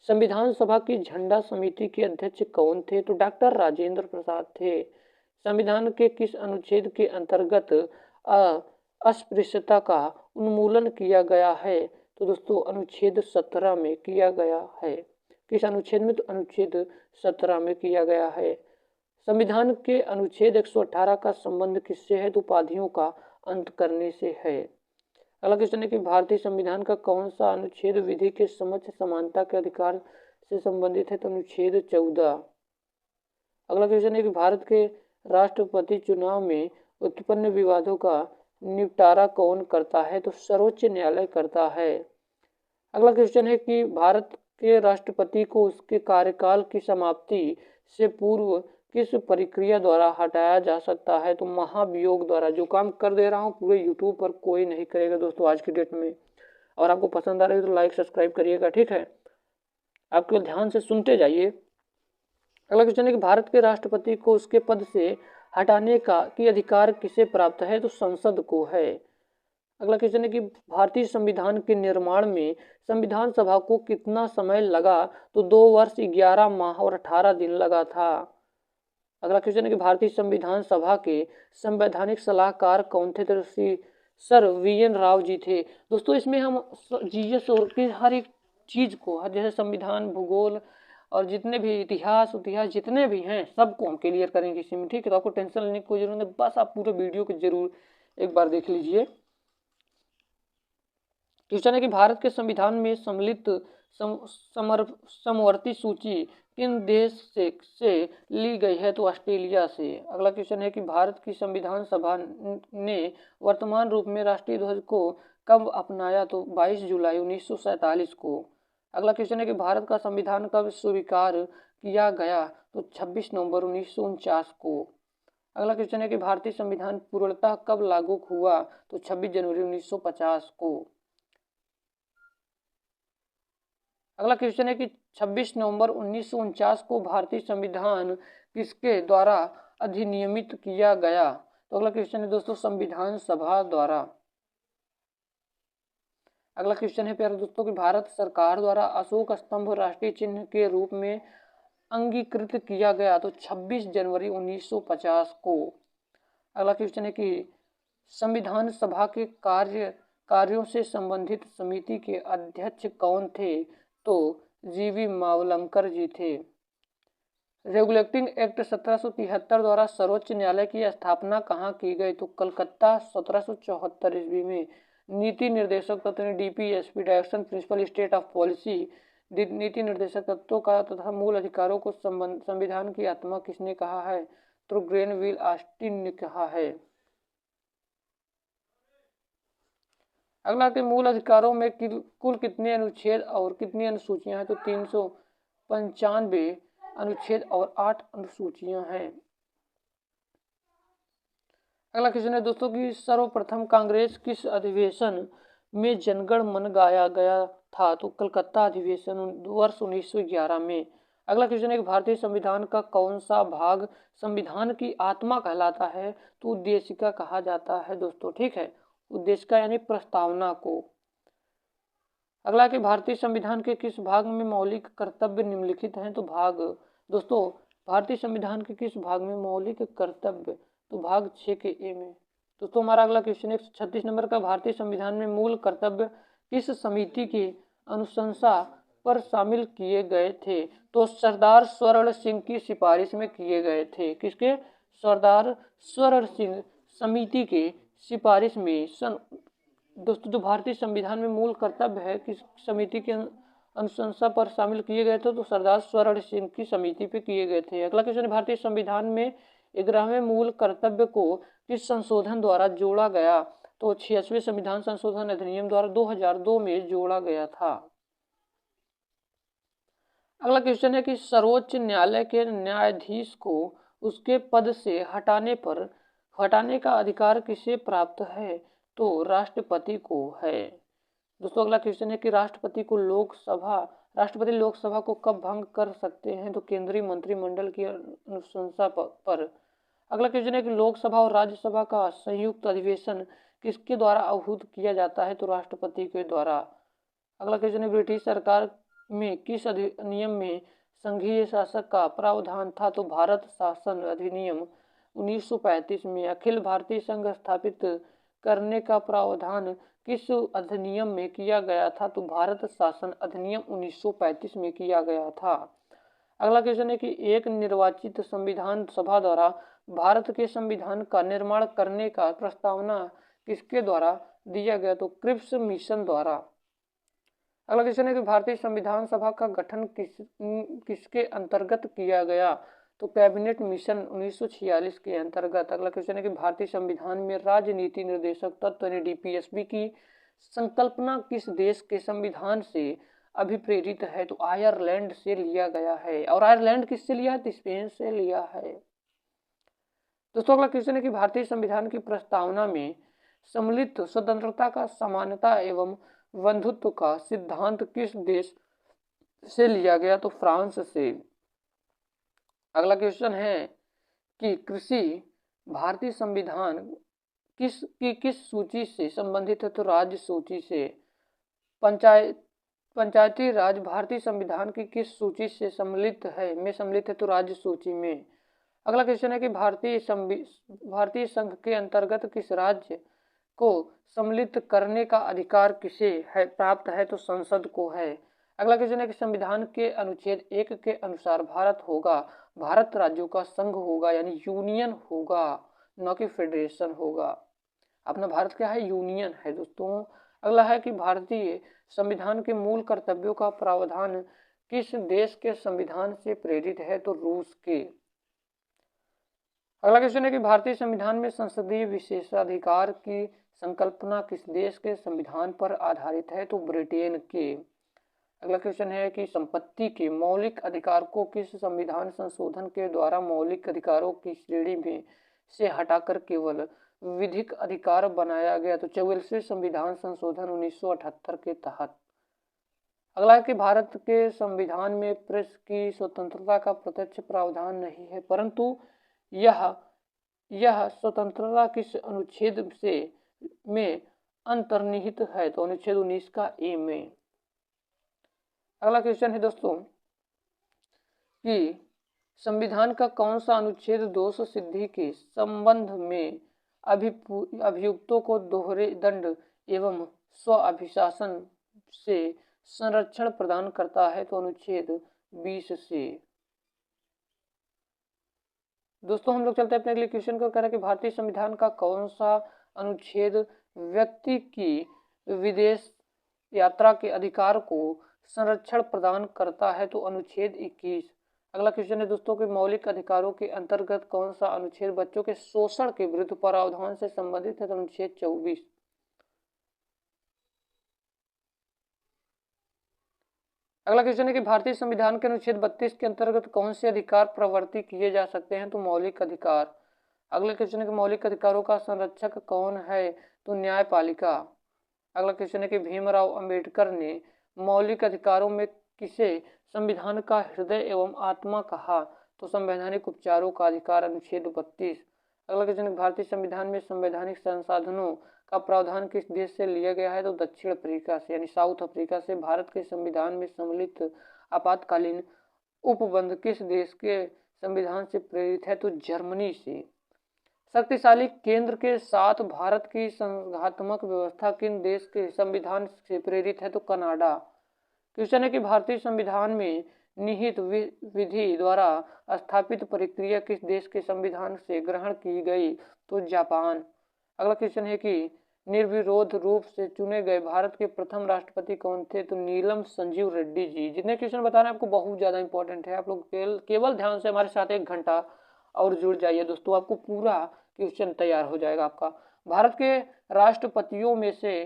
संविधान सभा की झंडा समिति के अध्यक्ष कौन थे? तो डॉक्टर राजेंद्र प्रसाद थे। संविधान के किस अनुच्छेद के अंतर्गत अस्पृश्यता का उन्मूलन किया गया है? तो दोस्तों अनुच्छेद 17 में किया गया है। किस अनुच्छेद में? तो अनुच्छेद 17 में किया गया है। संविधान के अनुच्छेद 118 का संबंध किससे है? तो उपाधियों का अंत करने से है। अगला क्वेश्चन है कि भारतीय संविधान का कौन सा अनुच्छेद विधि के समक्ष समानता के अधिकार से संबंधित है? तो अनुच्छेद 14। अगला क्वेश्चन है कि भारत के राष्ट्रपति चुनाव में उत्पन्न विवादों का निपटारा कौन करता है? तो सर्वोच्च न्यायालय करता है। अगला क्वेश्चन है कि भारत के राष्ट्रपति को उसके कार्यकाल की समाप्ति से पूर्व किस प्रक्रिया द्वारा हटाया जा सकता है? तो महाभियोग द्वारा। जो काम कर दे रहा हूँ पूरे यूट्यूब पर कोई नहीं करेगा दोस्तों आज की डेट में। और आपको पसंद आ रही है तो लाइक सब्सक्राइब करिएगा, ठीक है। आप केवल ध्यान से सुनते जाइए। अगला क्वेश्चन है कि भारत के राष्ट्रपति को उसके पद से हटाने का की अधिकार किसे प्राप्त है? तो संसद को है। अगला क्वेश्चन है कि भारतीय संविधान के निर्माण में संविधान सभा को कितना समय लगा? तो 2 वर्ष 11 माह और 18 दिन लगा था। अगला क्वेश्चन है कि भारतीय संविधान सभा के संवैधानिक सलाहकार कौन थे? तो सर वी.एन. राव जी थे। दोस्तों इसमें हम जीएस और की हर एक चीज को, जैसे संविधान, भूगोल और जितने भी इतिहास जितने भी हैं सबको हम क्लियर करेंगे इसी में, ठीक है। तो आपको टेंशन लेने की कोई जरूरत नहीं, बस आप पूरे वीडियो को जरूर एक बार देख लीजिए। क्वेश्चन है कि भारत के संविधान में सम्मिलित समवर्ती सूची किन देश से ली गई है? तो ऑस्ट्रेलिया से। अगला क्वेश्चन है कि भारत की संविधान सभा ने वर्तमान रूप में राष्ट्रीय ध्वज को कब अपनाया? तो 22 जुलाई 1947 को। अगला क्वेश्चन है कि भारत का संविधान कब स्वीकार किया गया? तो 26 नवंबर 1949 को। अगला क्वेश्चन है कि भारतीय संविधान पूर्णतः कब लागू हुआ? तो 26 जनवरी 1950 को। अगला क्वेश्चन है कि 26 नवंबर 1949 को भारतीय संविधान किसके द्वारा अधिनियमित किया गया? तो अगला क्वेश्चन है दोस्तों संविधान सभा द्वारा। अगला क्वेश्चन है प्यारे दोस्तों कि भारत सरकार द्वारा अशोक स्तंभ राष्ट्रीय चिन्ह के रूप में अंगीकृत किया गया? तो 26 जनवरी 1950 को। अगला क्वेश्चन है कि संविधान सभा के कार्यों से संबंधित समिति के अध्यक्ष कौन थे? तो जीवी मावलंकर जी थे। रेगुलेटिंग एक्ट 1773 द्वारा सर्वोच्च न्यायालय की स्थापना कहाँ की गई? तो कलकत्ता 1774 ईस्वी में। नीति निर्देशक तत्व DPSP direction principle state of policy नीति निर्देशक तत्वों का तथा मूल अधिकारों को संविधान की आत्मा किसने कहा है? तो ग्रेनविल ऑस्टिन ने कहा है। अगला के मूल अधिकारों में कुल कितने अनुच्छेद और कितनी अनुसूचियां हैं? तो 395 अनुच्छेद और 8 अनुसूचियां हैं। अगला क्वेश्चन है दोस्तों कि सर्वप्रथम कांग्रेस किस अधिवेशन में जनगण मन गाया गया था? तो कलकत्ता अधिवेशन वर्ष 1911 में। अगला क्वेश्चन है कि भारतीय संविधान का कौन सा भाग संविधान की आत्मा कहलाता है? तो उद्देशिका कहा जाता है दोस्तों, ठीक है। उद्देशिका यानी प्रस्तावना को। अगला कि भारतीय संविधान के किस भाग में मौलिक कर्तव्य निम्नलिखित हैं? तो भाग, दोस्तों भारतीय संविधान के किस भाग में मौलिक कर्तव्य? तो भाग 6 के ए में। दोस्तों हमारा अगला क्वेश्चन 136 नंबर का, भारतीय संविधान में मूल कर्तव्य किस समिति की अनुशंसा पर शामिल किए गए थे? तो सरदार स्वर्ण सिंह की सिफारिश में किए गए थे। किसके? सरदार स्वर्ण सिंह समिति के सिफारिश में। दोस्तों जो भारतीय संविधान में मूल कर्तव्य है किस समिति के अनुशंसा पर शामिल किए गए थे? तो सरदार स्वर्ण सिंह की समिति पे किए गए थे। अगला क्वेश्चन, भारतीय संविधान में 11वें मूल कर्तव्य को किस संशोधन द्वारा जोड़ा गया? तो 86वें संविधान संशोधन अधिनियम द्वारा 2002 में जोड़ा गया था। अगला क्वेश्चन है कि सर्वोच्च न्यायालय के न्यायाधीश को उसके पद से हटाने का अधिकार किसे प्राप्त है? तो राष्ट्रपति को है। दोस्तों अगला क्वेश्चन है कि राष्ट्रपति लोकसभा को कब भंग कर सकते हैं? तो केंद्रीय मंत्रिमंडल की अनुशंसा पर। अगला क्वेश्चन है कि लोकसभा और राज्यसभा का संयुक्त अधिवेशन किसके द्वारा आहूत किया जाता है? तो राष्ट्रपति के द्वारा। अगला क्वेश्चन है ब्रिटिश सरकार में किस अधिनियम में संघीय शासक का प्रावधान था? तो भारत शासन अधिनियम 1935 में। अखिल भारतीय संघ स्थापित करने का प्रावधान किस अधिनियम में किया गया था? तो भारत शासन अधिनियम 1935 में किया गया था। अगला क्वेश्चन है कि एक निर्वाचित संविधान सभा द्वारा भारत के संविधान का निर्माण करने का प्रस्तावना किसके द्वारा दिया गया? तो क्रिप्स मिशन द्वारा। अगला क्वेश्चन है कि भारतीय संविधान सभा का गठन किसके अंतर्गत किया गया? तो कैबिनेट मिशन 1946 के अंतर्गत। अगला क्वेश्चन है कि भारतीय संविधान में राजनीति निर्देशक तत्व यानी डीपीएसबी की संकल्पना किस देश के संविधान से अभिप्रेरित है? तो आयरलैंड से लिया गया है। और आयरलैंड किससे लिया है? तो स्पेन से लिया है। दोस्तों अगला क्वेश्चन है कि भारतीय संविधान की प्रस्तावना में सम्मिलित स्वतंत्रता का समानता एवं बंधुत्व का सिद्धांत किस देश से लिया गया? तो फ्रांस से। अगला क्वेश्चन है कि कृषि भारतीय संविधान किस सूची से संबंधित है? तो राज्य सूची से। पंचायती राज भारतीय संविधान की किस सूची से सम्मिलित है? तो राज्य सूची में। अगला क्वेश्चन है कि भारतीय संघ के अंतर्गत किस राज्य को सम्मिलित करने का अधिकार किसे प्राप्त है? तो संसद को है। अगला क्वेश्चन है कि संविधान के अनुच्छेद 1 के अनुसार भारत राज्यों का संघ होगा यानी यूनियन होगा, न कि फेडरेशन होगा। अपना भारत क्या है? यूनियन है दोस्तों। अगला है कि भारतीय संविधान के मूल कर्तव्यों का प्रावधान किस देश के संविधान से प्रेरित है? तो रूस के। अगला क्वेश्चन है कि भारतीय संविधान में संसदीय विशेषाधिकार की संकल्पना किस देश के संविधान पर आधारित है? तो ब्रिटेन के। अगला क्वेश्चन है कि संपत्ति के मौलिक अधिकार को किस संविधान संशोधन के द्वारा मौलिक अधिकारों की श्रेणी में से हटाकर केवल विधिक अधिकार बनाया गया? तो 44वें संविधान संशोधन 1978 के तहत। अगला है कि भारत के संविधान में प्रेस की स्वतंत्रता का प्रत्यक्ष प्रावधान नहीं है, परंतु यह स्वतंत्रता किस अनुच्छेद में अंतर्निहित है? तो अनुच्छेद 19 का ए में। अगला क्वेश्चन है दोस्तों कि संविधान का कौन सा अनुच्छेद दोष सिद्धि के संबंध में अभियुक्तों को दोहरे दंड एवं स्व अभिशासन से संरक्षण प्रदान करता है? तो अनुच्छेद 20 से। दोस्तों हम लोग चलते हैं अपने अगले क्वेश्चन को। कह रहा है कि भारतीय संविधान का कौन सा अनुच्छेद व्यक्ति की विदेश यात्रा के अधिकार को संरक्षण प्रदान करता है? तो अनुच्छेद 21। अगला क्वेश्चन है दोस्तों कि मौलिक अधिकारों के अंतर्गत कौन सा अनुच्छेद बच्चों के शोषण के विरुद्ध प्रावधान से संबंधित है? तो अनुच्छेद 24। अगला क्वेश्चन है कि भारतीय संविधान के अनुच्छेद 32 के अंतर्गत कौन से अधिकार प्रवर्तित किए जा सकते हैं? तो मौलिक अधिकार। अगला क्वेश्चन है कि मौलिक अधिकारों का संरक्षक कौन है? तो न्यायपालिका। अगला क्वेश्चन है कि भीमराव अंबेडकर ने मौलिक अधिकारों में किसे संविधान का हृदय एवं आत्मा कहा? तो संवैधानिक उपचारों का अधिकार, अनुच्छेद 32। अगला क्वेश्चन है भारतीय संविधान में संवैधानिक संसाधनों का प्रावधान किस देश से लिया गया है? तो दक्षिण अफ्रीका से, यानी साउथ अफ्रीका से। भारत के संविधान में सम्मिलित आपातकालीन उपबंध किस देश के संविधान से प्रेरित है? तो जर्मनी से। शक्तिशाली केंद्र के साथ भारत की संघात्मक व्यवस्था किन देश के संविधान से प्रेरित है? तो कनाडा। क्वेश्चन है कि भारतीय संविधान में निहित विधि द्वारा स्थापित प्रक्रिया किस देश के संविधान से ग्रहण की गई? तो जापान। अगला क्वेश्चन है कि निर्विरोध रूप से चुने गए भारत के प्रथम राष्ट्रपति कौन थे? तो नीलम संजीव रेड्डी जी। जितने क्वेश्चन बता रहे हैं आपको बहुत ज्यादा इंपॉर्टेंट है, आप लोग केवल ध्यान से हमारे साथ 1 घंटा और जुड़ जाइए दोस्तों, आपको पूरा क्वेश्चन तैयार हो जाएगा आपका। भारत के राष्ट्रपतियों में से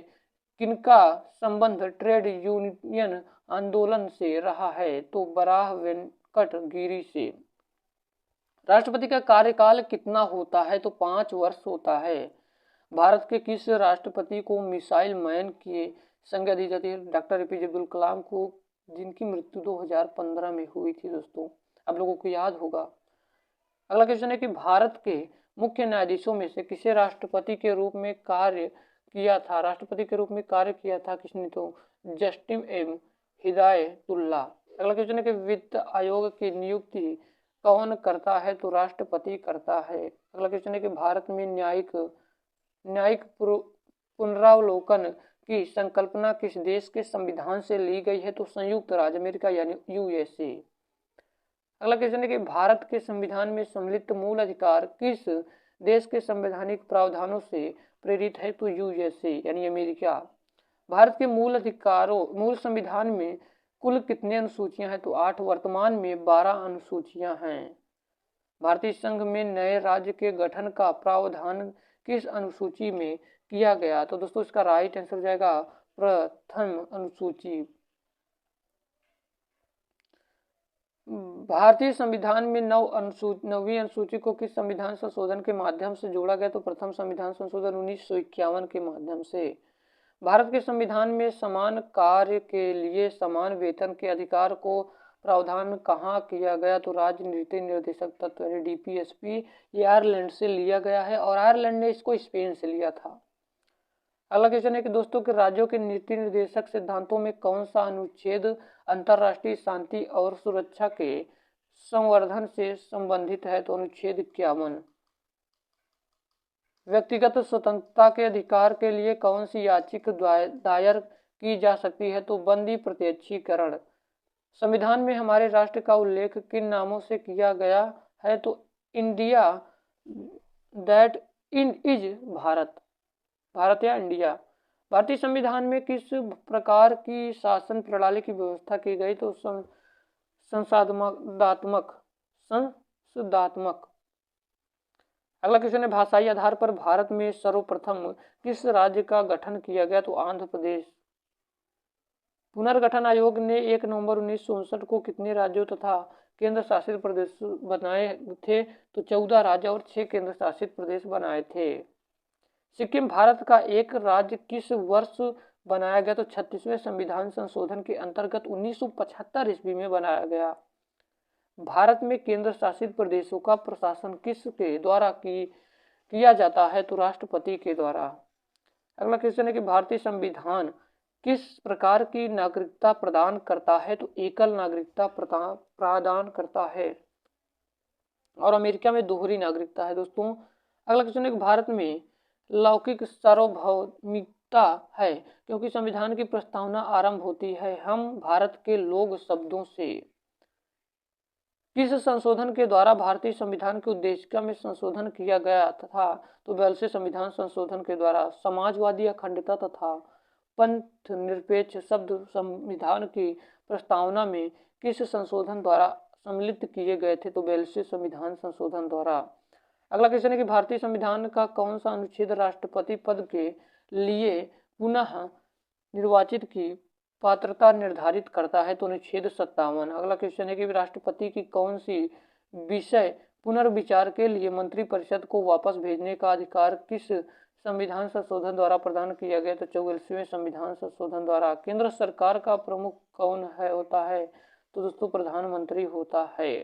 किनका संबंध ट्रेड यूनियन आंदोलन से रहा है? तो बराह वेंकट गिरी से। राष्ट्रपति का कार्यकाल कितना होता है? तो 5 वर्ष होता है। भारत के किस राष्ट्रपति को मिसाइल मैन की संज्ञा दी जाती है? डॉक्टर एपीजे अब्दुल कलाम को, जिनकी मृत्यु 2015 में हुई थी दोस्तों, आप लोगों को याद होगा। अगला क्वेश्चन है कि भारत के मुख्य न्यायाधीशों में से किसे राष्ट्रपति के रूप में कार्य किया था? राष्ट्रपति के रूप में कार्य किया था किसने? तो जस्टिस एम हिदायतुल्लाह। अगला क्वेश्चन है कि वित्त आयोग की नियुक्ति कौन करता है? तो राष्ट्रपति करता है। अगला क्वेश्चन है कि भारत में न्यायिक पुनरावलोकन की संकल्पना किस देश के संविधान से ली गई है? तो संयुक्त राज्य अमेरिका यानी यूएसए। अगला क्वेश्चन है कि भारत के संविधान में सम्मिलित मूल अधिकार किस देश के संवैधानिक प्रावधानों से प्रेरित है? तो यूएसए यानी अमेरिका। भारत के मूल संविधान में कुल कितने अनुसूचियां हैं? तो 8। वर्तमान में 12 अनुसूचियां हैं। भारतीय संघ में नए राज्य के गठन का प्रावधान किस अनुसूची में किया गया? तो दोस्तों इसका राइट आंसर हो जाएगा प्रथम अनुसूची। भारतीय संविधान में 9वीं अनुसूची को किस संविधान संशोधन के माध्यम से जोड़ा गया? तो प्रथम संविधान संशोधन 1951 के माध्यम से। भारत के संविधान में समान कार्य के लिए समान वेतन के अधिकार को प्रावधान कहाँ किया गया? तो राज्य नीति निर्देशक तत्व यानी डीपीएसपी, ये आयरलैंड से लिया गया है और आयरलैंड ने इसको स्पेन से लिया था। अगला क्वेश्चन है कि दोस्तों के राज्यों के नीति निर्देशक सिद्धांतों में कौन सा अनुच्छेद अंतरराष्ट्रीय शांति और सुरक्षा के संवर्धन से संबंधित है? तो अनुच्छेद 51। व्यक्तिगत स्वतंत्रता के अधिकार के लिए कौन सी याचिका दायर की जा सकती है? तो बंदी प्रत्यक्षीकरण। संविधान में हमारे राष्ट्र का उल्लेख किन नामों से किया गया है? तो India that in is Bharat, Bharat या इंडिया। भारतीय संविधान में किस प्रकार की शासन प्रणाली की व्यवस्था की गई? तो संसदात्मक। अगला क्वेश्चन है भाषाई आधार पर भारत में सर्वप्रथम किस राज्य का गठन किया गया? तो आंध्र प्रदेश। पुनर्गठन आयोग ने 1 नवंबर 1959 को कितने राज्यों तथा केंद्र शासित प्रदेश बनाए थे? तो 14 राज्य और 6 केंद्र शासित प्रदेश बनाए थे। सिक्किम भारत का एक राज्य किस वर्ष बनाया गया? तो 36वें संविधान संशोधन के अंतर्गत 1975 ईस्वी में बनाया गया। भारत में केंद्र शासित प्रदेशों का प्रशासन किसके द्वारा किया जाता है? तो राष्ट्रपति के द्वारा। अगला क्वेश्चन है कि भारतीय संविधान किस प्रकार की नागरिकता प्रदान करता है? तो एकल नागरिकता प्रदान करता है और अमेरिका में दोहरी नागरिकता है दोस्तों। अगला क्वेश्चन है कि भारत में लौकिक सार्वभौमिकता है क्योंकि संविधान की प्रस्तावना आरंभ होती है हम भारत के लोग शब्दों से। किस संशोधन के द्वारा भारतीय संविधान की उद्देशिका में संशोधन किया गया तथा? तो 42वें संविधान संशोधन के द्वारा। समाजवादी अखंडता तथा पंथ निरपेक्ष शब्द संविधान की प्रस्तावना में किस संशोधन द्वारा सम्मिलित किए गए थे? तो 42वें संविधान संशोधन द्वारा। अगला क्वेश्चन है कि भारतीय संविधान का कौन सा अनुच्छेद राष्ट्रपति पद के लिए पुनः निर्वाचित की पात्रता निर्धारित करता है? तो अनुच्छेद 57। अगला क्वेश्चन है कि राष्ट्रपति की कौन सी विषय पुनर्विचार के लिए मंत्रिपरिषद को वापस भेजने का अधिकार किस संविधान संशोधन द्वारा प्रदान किया गया? तो 44वें संविधान संशोधन द्वारा। केंद्र सरकार का प्रमुख कौन होता है? तो दोस्तों प्रधानमंत्री होता है।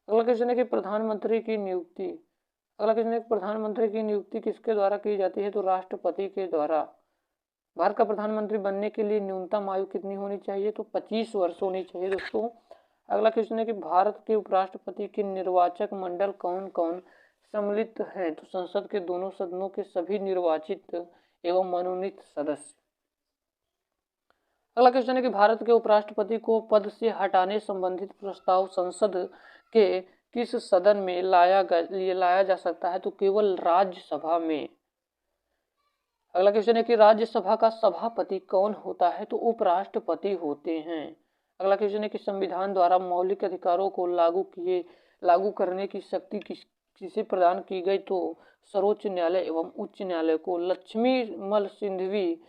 अगला क्वेश्चन है कि प्रधानमंत्री की नियुक्ति अगला क्वेश्चन है, प्रधानमंत्री की नियुक्ति किसके द्वारा की जाती है? तो राष्ट्रपति के द्वारा। भारत का प्रधानमंत्री बनने के लिए न्यूनतम आयु कितनी होनी चाहिए? तो 25 वर्ष होनी चाहिए दोस्तों। अगला क्वेश्चन है कि भारत के उपराष्ट्रपति के निर्वाचक मंडल कौन कौन सम्मिलित हैं? तो संसद के दोनों सदनों के सभी निर्वाचित एवं मनोनीत सदस्य। अगला क्वेश्चन है कि भारत के उपराष्ट्रपति को पद से हटाने संबंधित प्रस्ताव संसद के किस सदन में लाया जा सकता है? तो केवल राज्यसभा में। अगला क्वेश्चन है कि राज्यसभा का सभापति कौन होता है? तो उपराष्ट्रपति होते हैं। अगला क्वेश्चन है कि संविधान द्वारा मौलिक अधिकारों को लागू करने की शक्ति किसे प्रदान की गई? तो सर्वोच्च न्यायालय एवं उच्च न्यायालय को। लक्ष्मीमल सिंघवी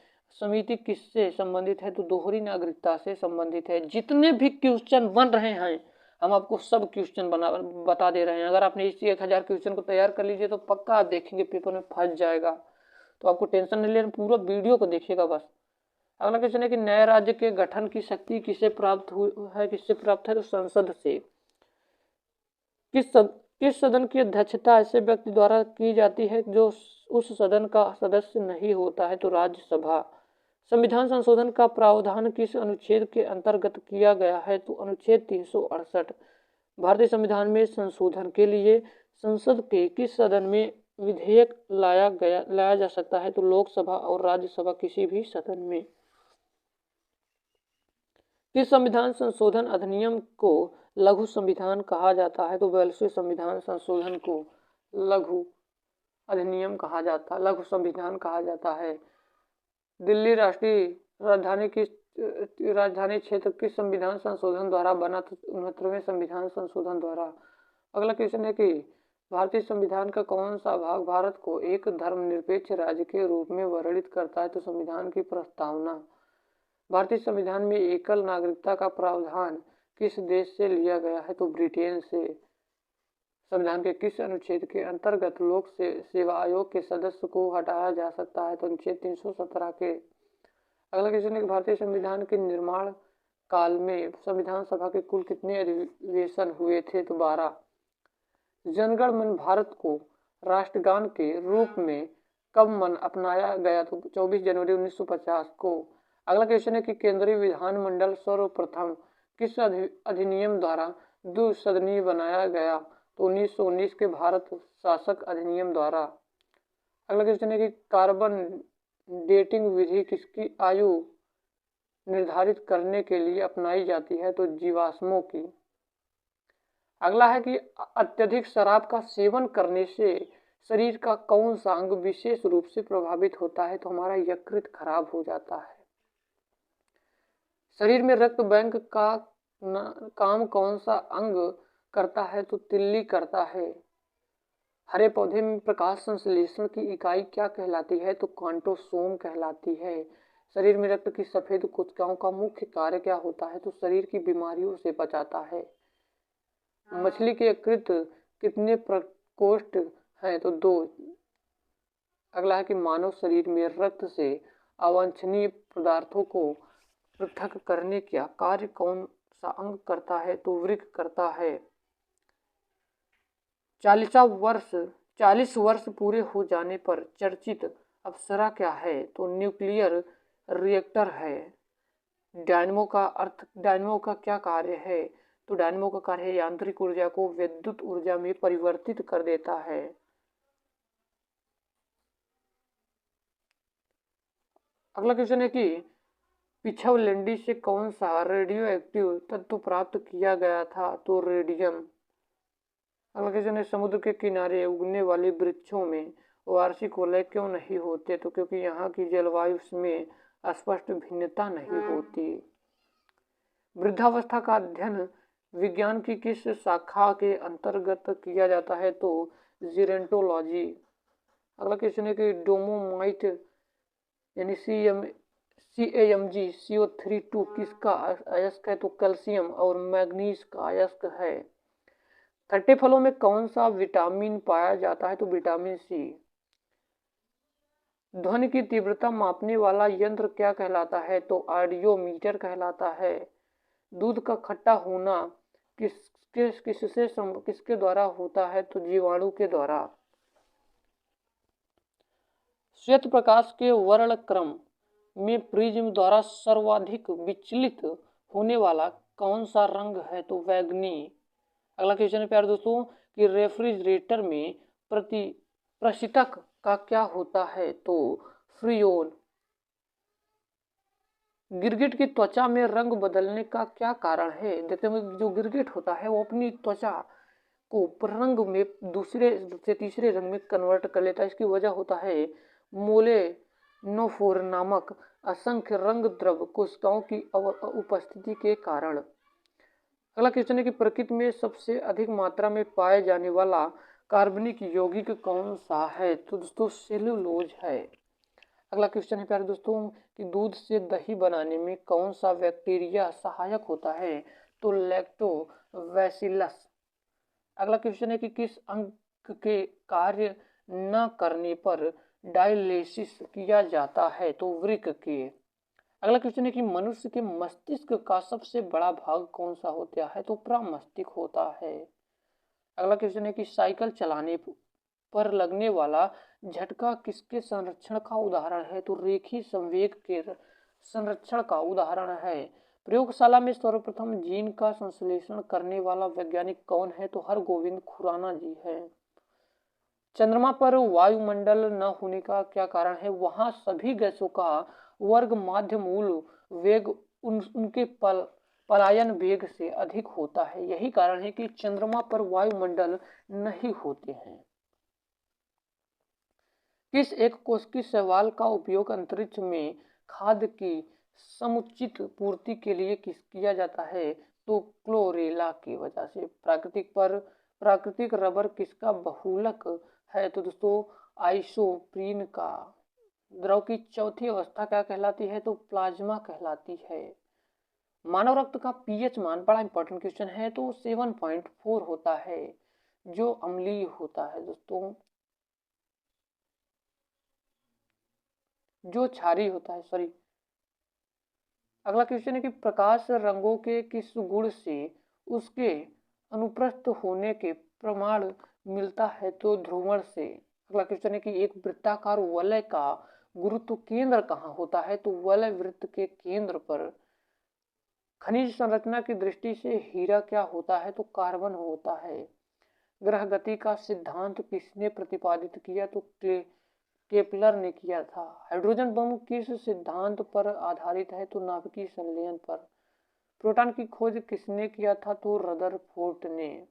समिति किससे संबंधित है? तो दोहरी नागरिकता से संबंधित है। जितने भी क्वेश्चन बन रहे हैं हम आपको सब क्वेश्चन बता दे रहे हैं। अगर आपने इस 1000 क्वेश्चन को तैयार कर लीजिए तो पक्का आप देखेंगे पेपर में फंस जाएगा, तो आपको टेंशन नहीं लेना, पूरा वीडियो को देखिएगा बस। अगला क्वेश्चन है कि नए राज्य के गठन की शक्ति किससे प्राप्त है? तो संसद से। किस सदन की अध्यक्षता ऐसे व्यक्ति द्वारा की जाती है जो उस सदन का सदस्य नहीं होता है? तो राज्यसभा। संविधान संशोधन का प्रावधान किस अनुच्छेद के अंतर्गत किया गया है? तो अनुच्छेद 368। भारतीय संविधान में संशोधन के लिए संसद के किस सदन में विधेयक लाया जा सकता है? तो लोकसभा और राज्यसभा किसी भी सदन में। किस संविधान संशोधन अधिनियम को लघु संविधान कहा जाता है? तो 42वें संविधान संशोधन को लघु संविधान कहा जाता है। दिल्ली राष्ट्रीय राजधानी क्षेत्र किस संविधान संशोधन द्वारा बना? तो 69वें संविधान संशोधन द्वारा। अगला क्वेश्चन है कि भारतीय संविधान का कौन सा भाग भारत को एक धर्मनिरपेक्ष राज्य के रूप में वर्णित करता है? तो संविधान की प्रस्तावना। भारतीय संविधान में एकल नागरिकता का प्रावधान किस देश से लिया गया है? तो ब्रिटेन से। संविधान के किस अनुच्छेद के अंतर्गत लोक सेवा आयोग के सदस्य को हटाया जा सकता है? तो अनुच्छेद 317 के। अगला क्वेश्चन है कि भारतीय संविधान के निर्माण काल में संविधान सभा के कुल कितने अधिवेशन हुए थे? तो 12। जनगण मन भारत को राष्ट्रगान के रूप में कब अपनाया गया? तो 24 जनवरी 1950 को। अगला क्वेश्चन है कि केंद्रीय विधानमंडल सर्वप्रथम किस अधिनियम द्वारा द्विसदनीय बनाया गया? तो 1919 के भारत शासक अधिनियम द्वारा। अगला क्वेश्चन है कि कार्बन डेटिंग विधि किसकी आयु निर्धारित करने के लिए अपनाई जाती है? तो जीवाश्मों की। अगला है कि अत्यधिक शराब का सेवन करने से शरीर का कौन सा अंग विशेष रूप से प्रभावित होता है? तो हमारा यकृत खराब हो जाता है। शरीर में रक्त बैंक का काम कौन सा अंग करता है? तो तिल्ली करता है। हरे पौधे में प्रकाश संश्लेषण की इकाई क्या कहलाती है? तो क्वांटोसोम कहलाती है। शरीर में रक्त की सफेद कोशिकाओं का मुख्य कार्य क्या होता है? तो शरीर की बीमारियों से बचाता है। मछली के यकृत कितने प्रकोष्ठ हैं? तो 2। अगला है कि मानव शरीर में रक्त से अवांछनीय पदार्थों को पृथक करने का कार्य कौन सा अंग करता है? तो वृक्क करता है। 40 वर्ष पूरे हो जाने पर चर्चित अप्सरा क्या है? तो न्यूक्लियर रिएक्टर है। डायनमो का क्या कार्य है? तो डायनमो का कार्य यांत्रिक ऊर्जा को विद्युत ऊर्जा में परिवर्तित कर देता है। अगला क्वेश्चन है कि पिछवलैंडी से कौन सा रेडियो एक्टिव तत्व प्राप्त किया गया था? तो रेडियम। अगला क्वेश्चन है समुद्र के किनारे उगने वाले वृक्षों में वार्षिक वलय क्यों नहीं होते? तो क्योंकि यहाँ की जलवायु में स्पष्ट भिन्नता नहीं होती। वृद्धावस्था का अध्ययन विज्ञान की किस शाखा के अंतर्गत किया जाता है? तो जीरेंटोलॉजी। अगला क्वेश्चन है कि डोमोमाइट यानी CaMg CO3 किसका अयस्क है? तो कैल्शियम और मैग्नीज का अयस्क है। खट्टे फलों में कौन सा विटामिन पाया जाता है? तो विटामिन सी। ध्वनि की तीव्रता मापने वाला यंत्र क्या कहलाता है? तो ऑडियोमीटर कहलाता है। दूध का खट्टा होना किसके द्वारा होता है? तो जीवाणु के द्वारा। श्वेत प्रकाश के वर्णक्रम में प्रिज्म द्वारा सर्वाधिक विचलित होने वाला कौन सा रंग है? तो बैंगनी। अगला क्वेश्चन है प्यारे दोस्तों कि रेफ्रिजरेटर में प्रशीतक का क्या होता है? तो फ्रियोल। गिरगिट की त्वचा में रंग बदलने का क्या कारण है? देखते हैं जो गिरगिट होता है वो अपनी त्वचा को रंग में दूसरे से तीसरे रंग में कन्वर्ट कर लेता है। इसकी वजह होता है मोलेनोफोर नामक असंख्य रंग द्रव कोशिकाओं की उपस्थिति के कारण। अगला क्वेश्चन है कि प्रकृति में सबसे अधिक मात्रा में पाए जाने वाला कार्बनिक यौगिक कौन सा है? तो दोस्तों सेलुलोज है। अगला क्वेश्चन है प्यारे दोस्तों कि दूध से दही बनाने में कौन सा बैक्टीरिया सहायक होता है? तो लैक्टोबैसिलस। अगला क्वेश्चन है कि किस अंग के कार्य न करने पर डायलिसिस किया जाता है? तो वृक्क के। अगला क्वेश्चन है कि मनुष्य के मस्तिष्क का सबसे बड़ा भाग कौन सा होता है? तो प्रमस्तिष्क होता है। अगला क्वेश्चन है कि साइकिल चलाने पर लगने वाला झटका किसके संरक्षण का उदाहरण है? तो रेखीय संवेग के संरक्षण का उदाहरण है। प्रयोगशाला में सर्वप्रथम जीन का संश्लेषण करने वाला वैज्ञानिक कौन है? तो हरगोविंद खुराना जी है। चंद्रमा पर वायुमंडल न होने का क्या कारण है? वहां सभी गैसों का वर्ग माध्य मूल वेग उनके पलायन वेग से अधिक होता है। यही कारण है कि चंद्रमा पर वायुमंडल नहीं होते हैं। किस एक कोशिकीय शैवाल का उपयोग अंतरिक्ष में खाद्य की समुचित पूर्ति के लिए किया जाता है? तो क्लोरेला की वजह से। प्राकृतिक रबर किसका बहुलक है? तो दोस्तों आइसोप्रीन का। द्रव की चौथी अवस्था क्या कहलाती है? तो प्लाज्मा कहलाती है। मानव रक्त का पीएच मान बड़ा इंपॉर्टेंट क्वेश्चन है, तो 7.4 होता है जो अम्लीय होता है दोस्तों, जो क्षारीय होता है, सॉरी। अगला क्वेश्चन है कि प्रकाश रंगों के किस गुण से उसके अनुप्रस्थ होने के प्रमाण मिलता है? तो ध्रुवण से। अगला क्वेश्चन है कि एक वृत्ताकार वलय का गुरुत्व केंद्र कहाँ होता है? तो वलय वृत्त के केंद्र पर। खनिज संरचना की दृष्टि से हीरा क्या होता है? तो कार्बन होता है। ग्रह गति का सिद्धांत किसने प्रतिपादित किया? तो केपलर ने किया था। हाइड्रोजन बम किस सिद्धांत पर आधारित है? तो नाभिकीय संलयन पर। प्रोटॉन की खोज किसने किया था? तो रदरफोर्ड ने।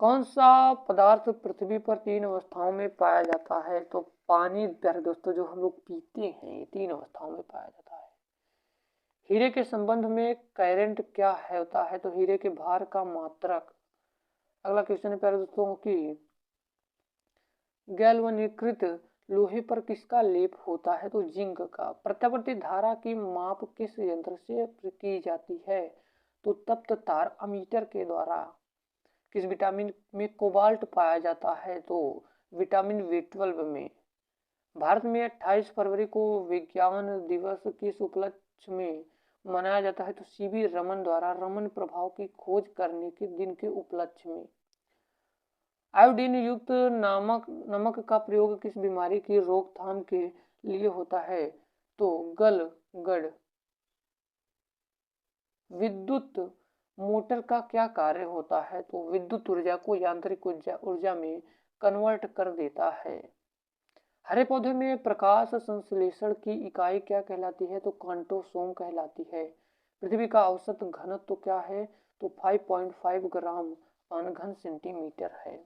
कौन सा पदार्थ पृथ्वी पर 3 अवस्थाओं में पाया जाता है? तो पानी प्यारे दोस्तों जो हम लोग पीते हैं ये 3 अवस्थाओं में पाया जाता है। हीरे के संबंध में करंट क्या है होता है? तो हीरे के भार का मात्रक। अगला क्वेश्चन है प्यारे दोस्तों की गैल्वनीकृत लोहे पर किसका लेप होता है? तो जिंक का। प्रत्यावर्ती धारा की माप किस यंत्र से की जाती है? तो तप्त तार अमीटर के द्वारा। किस विटामिन में कोबाल्ट पाया जाता है? तो विटामिन B12 में। भारत में 28 फरवरी को विज्ञान दिवस किस उपलक्ष्य में मनाया जाता है? तो सीवी रमन द्वारा रमन प्रभाव की खोज करने के दिन के उपलक्ष्य में। आयोडीन युक्त नमक का प्रयोग किस बीमारी की रोकथाम के लिए होता है? तो गलगड़। विद्युत मोटर का क्या कार्य होता है? तो विद्युत ऊर्जा को यांत्रिक ऊर्जा में कन्वर्ट कर देता है। हरे पौधे में प्रकाश संश्लेषण की इकाई क्या कहलाती है? तो क्वांटोसोम कहलाती है। पृथ्वी का औसत घनत्व तो क्या है? तो 5.5 ग्राम घन सेंटीमीटर है।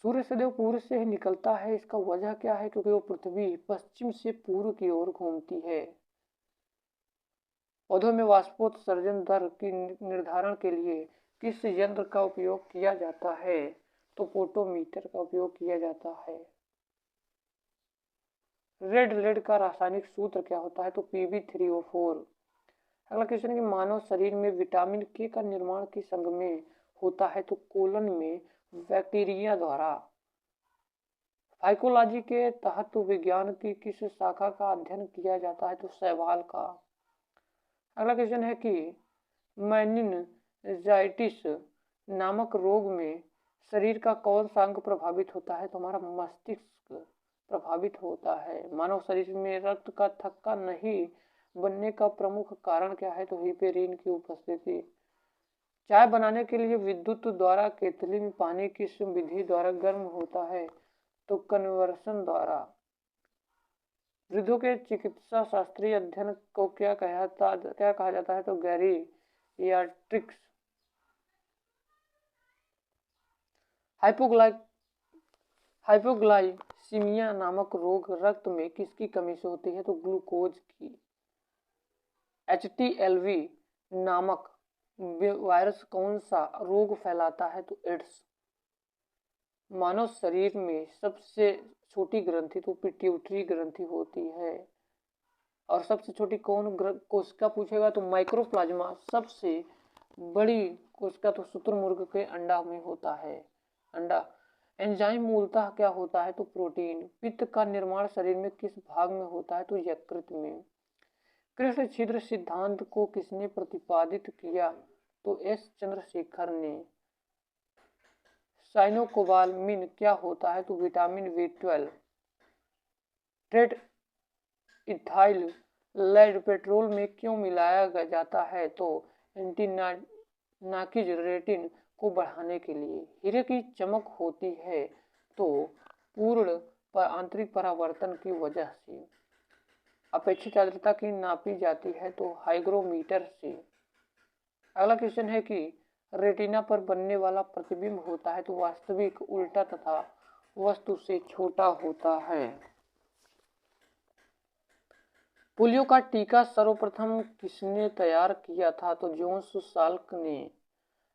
सूर्य सदैव पूर्व से ही निकलता है, इसका वजह क्या है? क्योंकि वो पृथ्वी पश्चिम से पूर्व की ओर घूमती है। पौधों में वाष्पोत्सर्जन दर की निर्धारण के लिए किस यंत्र का उपयोग किया जाता है? तो पोटोमीटर का उपयोग किया जाता है। रेड लेड का रासायनिक सूत्र क्या होता है? तो Pb3O4। अगला क्वेश्चन है कि मानव शरीर में विटामिन के का निर्माण किस अंग में होता है? तो कोलन में बैक्टीरिया द्वारा। फाइकोलॉजी के तहत विज्ञान की किस शाखा का अध्ययन किया जाता है? तो शैवाल का। अगला क्वेश्चन है कि मेनिनजाइटिस नामक रोग में शरीर का कौन सा अंग प्रभावित होता है? तो हमारा मस्तिष्क प्रभावित होता है। मानव शरीर में रक्त का थक्का नहीं बनने का प्रमुख कारण क्या है? तो हिपेरिन की उपस्थिति। चाय बनाने के लिए विद्युत द्वारा केतली में पानी किस विधि द्वारा गर्म होता है? तो कन्वर्सन द्वारा। वृद्धों के चिकित्सा शास्त्रीय अध्ययन को क्या कहा जाता है? तो गैरियाट्रिक्स। हाइपोग्लाइसीमिया नामक रोग रक्त में किसकी कमी से होती है? तो ग्लूकोज की। HTLV नामक वायरस कौन सा रोग फैलाता है? तो एड्स। मानव शरीर में सबसे छोटी ग्रंथि तो पिट्यूटरी ग्रंथि होती है। और सबसे छोटी कौन कोशिका पूछेगा? तो माइक्रोप्लाज्मा। सबसे बड़ी कोशिका तो शुतुरमुर्ग के अंडा में होता है। अंडा। एंजाइम मूलतः क्या होता है? तो प्रोटीन। पित्त का निर्माण शरीर में किस भाग में होता है? तो यकृत में। कृष्ण छिद्र सिद्धांत को किसने प्रतिपादित किया? तो एस चंद्रशेखर ने। साइनोकोबालामिन क्या होता है? तो vitamin B12। Tetraethyl lead petrol में क्यों मिलाया जाता है? तो एंटीनाकिज रेटिन को बढ़ाने के लिए। हीरे की चमक होती है तो पूर्ण आंतरिक परावर्तन की वजह से। अपेक्षित आर्द्रता की नापी जाती है तो हाइग्रोमीटर से। अगला क्वेश्चन है कि रेटिना पर बनने वाला प्रतिबिंब होता है तो वास्तविक, उल्टा तथा वस्तु से छोटा होता है। पोलियो का टीका सर्वप्रथम किसने तैयार किया था? तो जोन्स साल्क ने।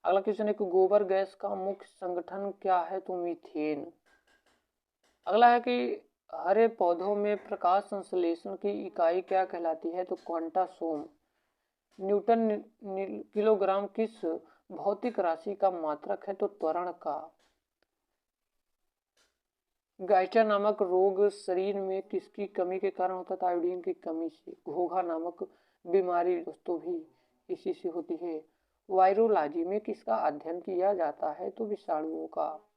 अगला क्वेश्चन है कि गोबर गैस का मुख्य संगठन क्या है? तो मीथेन। अगला है कि हरे पौधों में प्रकाश संश्लेषण की इकाई क्या कहलाती है? तो क्वांटासोम। न्यूटन किलोग्राम किस भौतिक राशि का मात्रक है? तो त्वरण का। गाइटर नामक रोग शरीर में किसकी कमी के कारण होता है? आयोडीन की कमी से। घोघा नामक बीमारी दोस्तों भी इसी से होती है। वायरोलॉजी में किसका अध्ययन किया जाता है? तो विषाणुओं का।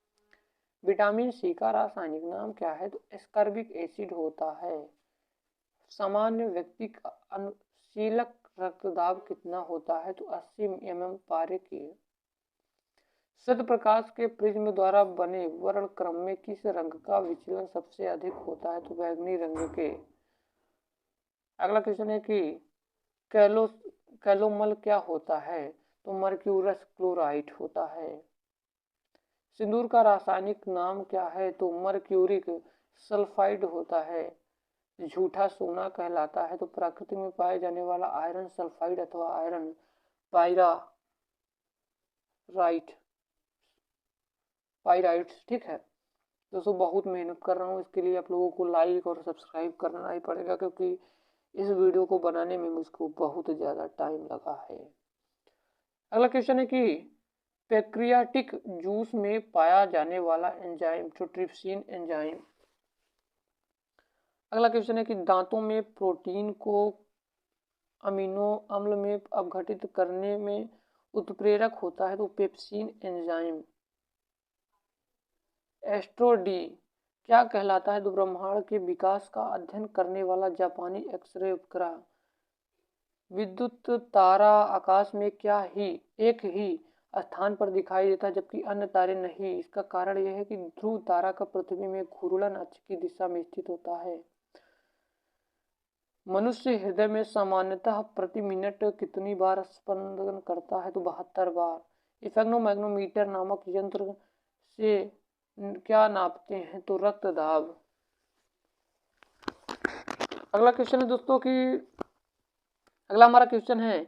विटामिन सी का रासायनिक नाम क्या है? तो एस्कॉर्बिक एसिड होता है। सामान्य व्यक्ति का अनुशीलक रक्तदाब कितना होता है? तो 80 mm पारे की। सद प्रकाश के प्रिज्म द्वारा बने वर्ण क्रम में किस रंग का विचलन सबसे अधिक होता है? तो बैंगनी रंग के। अगला क्वेश्चन है कि कैलोमल क्या होता है? तो मर्क्यूरस क्लोराइड होता है। सिंदूर का रासायनिक नाम क्या है? तो मर्क्यूरिक सल्फाइड होता है। झूठा सोना कहलाता है तो प्रकृति में पाए जाने वाला आयरन सल्फाइड अथवा आयरन पाइराइट्स। ठीक है दोस्तों, बहुत मेहनत कर रहा हूँ इसके लिए आप लोगों को लाइक और सब्सक्राइब करना ही पड़ेगा क्योंकि इस वीडियो को बनाने में मुझको बहुत ज़्यादा टाइम लगा है। अगला क्वेश्चन है कि पैक्रियाटिक जूस में पाया जाने वाला एंजाइम तो ट्रिप्सिन एंजाइम। अगला क्वेश्चन है कि दांतों में प्रोटीन को अमीनो अम्ल में अपघटित करने में उत्प्रेरक होता है तो पेप्सिन एंजाइम। एस्ट्रो डी क्या कहलाता है? तो ब्रह्मांड के विकास का अध्ययन करने वाला जापानी एक्सरे उपग्रह। विद्युत तारा आकाश में क्या ही एक ही स्थान पर दिखाई देता है जबकि अन्य तारे नहीं? इसका कारण यह है कि ध्रुव तारा का पृथ्वी में घूर्णन अक्ष की दिशा में स्थित होता है। मनुष्य हृदय में सामान्यतः प्रति मिनट कितनी बार स्पंदन करता है? तो 72 बार। स्फेग्मोमैग्नेटोमीटर नामक यंत्र से क्या नापते हैं? तो रक्तदाब। अगला क्वेश्चन है दोस्तों कि अगला हमारा क्वेश्चन है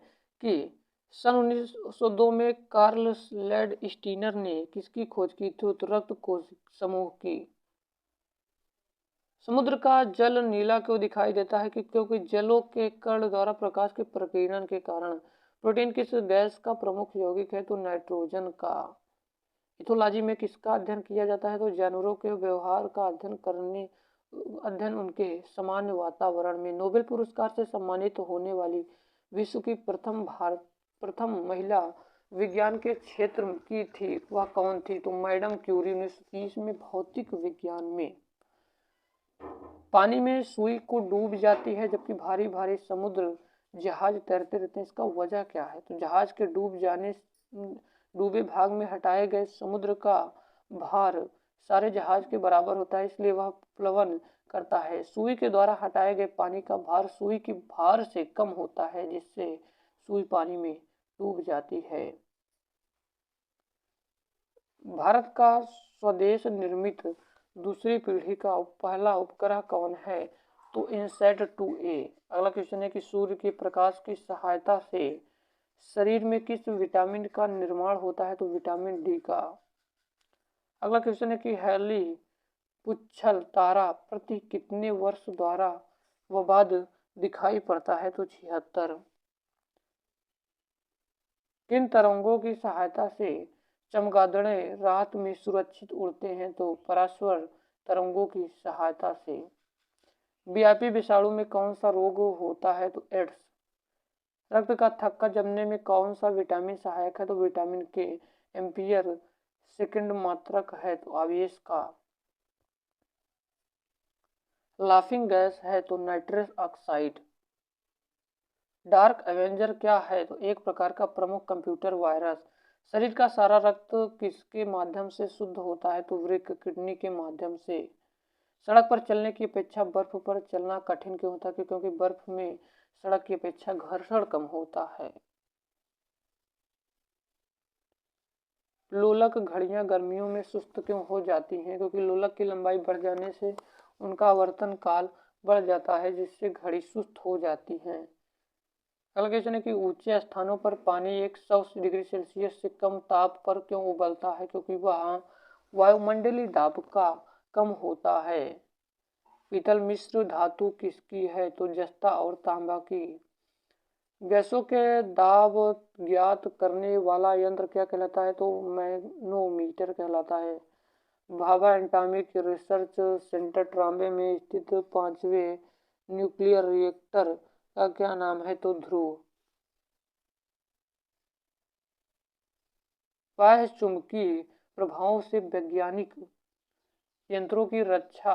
कि सन 1902 में कार्ल लैड स्टीनर ने किसकी खोज की थी? तो रक्त कोश समूह की। समुद्र का जल नीला क्यों दिखाई देता है? क्योंकि जलों के कण द्वारा प्रकाश के प्रकीर्णन के कारण। प्रोटीन किस गैस का प्रमुख यौगिक है? तो नाइट्रोजन का। इथोलॉजी में किसका अध्ययन किया जाता है? तो जानवरों के व्यवहार का अध्ययन उनके सामान्य वातावरण में। नोबेल पुरस्कार से सम्मानित होने वाली विश्व की प्रथम महिला विज्ञान के क्षेत्र की थी वह कौन थी? तो मैडम क्यूरी 1930 में भौतिक विज्ञान में। पानी में सुई को डूब जाती है जबकि भारी भारी समुद्र जहाज तैरते रहते हैं, इसका वजह क्या है? तो जहाज के डूबे भाग में हटाए गए समुद्र का भार सारे जहाज के बराबर होता है, इसलिए वह प्लवन करता है। सुई के द्वारा हटाए गए पानी का भार सुई की भार से कम होता है, जिससे सुई पानी में डूब जाती है। भारत का स्वदेश निर्मित दूसरी पीढ़ी का पहला उपग्रह कौन है? तो इनसैट 2A। अगला क्वेश्चन है कि सूर्य के प्रकाश की सहायता से शरीर में किस विटामिन का निर्माण होता है? तो विटामिन डी का। अगला क्वेश्चन है कि हैली पुच्छल तारा प्रति कितने वर्ष द्वारा व बाद दिखाई पड़ता है? तो 76। किन तरंगों की सहायता से चमगादड़े रात में सुरक्षित उड़ते हैं? तो परास्पर तरंगों की सहायता से। व्यापी विषाणु में कौन सा रोग होता है? तो एड्स। रक्त का थक्का जमने में कौन सा विटामिन सहायक है? तो विटामिन के। एम्पियर सेकंड मात्रक है? तो आवेश का। लाफिंग गैस है? तो नाइट्रस ऑक्साइड। डार्क एवेंजर क्या है? तो एक प्रकार का प्रमुख कंप्यूटर वायरस। शरीर का सारा रक्त किसके माध्यम से शुद्ध होता है? तो वृक्क किडनी के माध्यम से। सड़क पर चलने की अपेक्षा बर्फ पर चलना कठिन क्यों होता है? क्योंकि बर्फ में सड़क की अपेक्षा घर्षण कम होता है। लोलक घड़ियां गर्मियों में सुस्त क्यों हो जाती हैं? क्योंकि लोलक की लंबाई बढ़ जाने से उनका आवर्तन काल बढ़ जाता है, जिससे घड़ी सुस्त हो जाती है। अगला क्वेश्चन है कि ऊंचे स्थानों पर पानी 100 डिग्री सेल्सियस से कम ताप पर क्यों उबलता है? क्योंकि वहाँ वायुमंडलीय दाब का कम होता है। पीतल मिश्र धातु किसकी है? तो जस्ता और तांबा की। गैसों के दाब ज्ञात करने वाला यंत्र क्या कहलाता है? तो मैनोमीटर कहलाता है। Bhabha atomic research centre Trombay में स्थित 5वें न्यूक्लियर रिएक्टर का क्या नाम है? तो ध्रुव। बाह्य चुंबकीय प्रभाव से वैज्ञानिक यंत्रों की रक्षा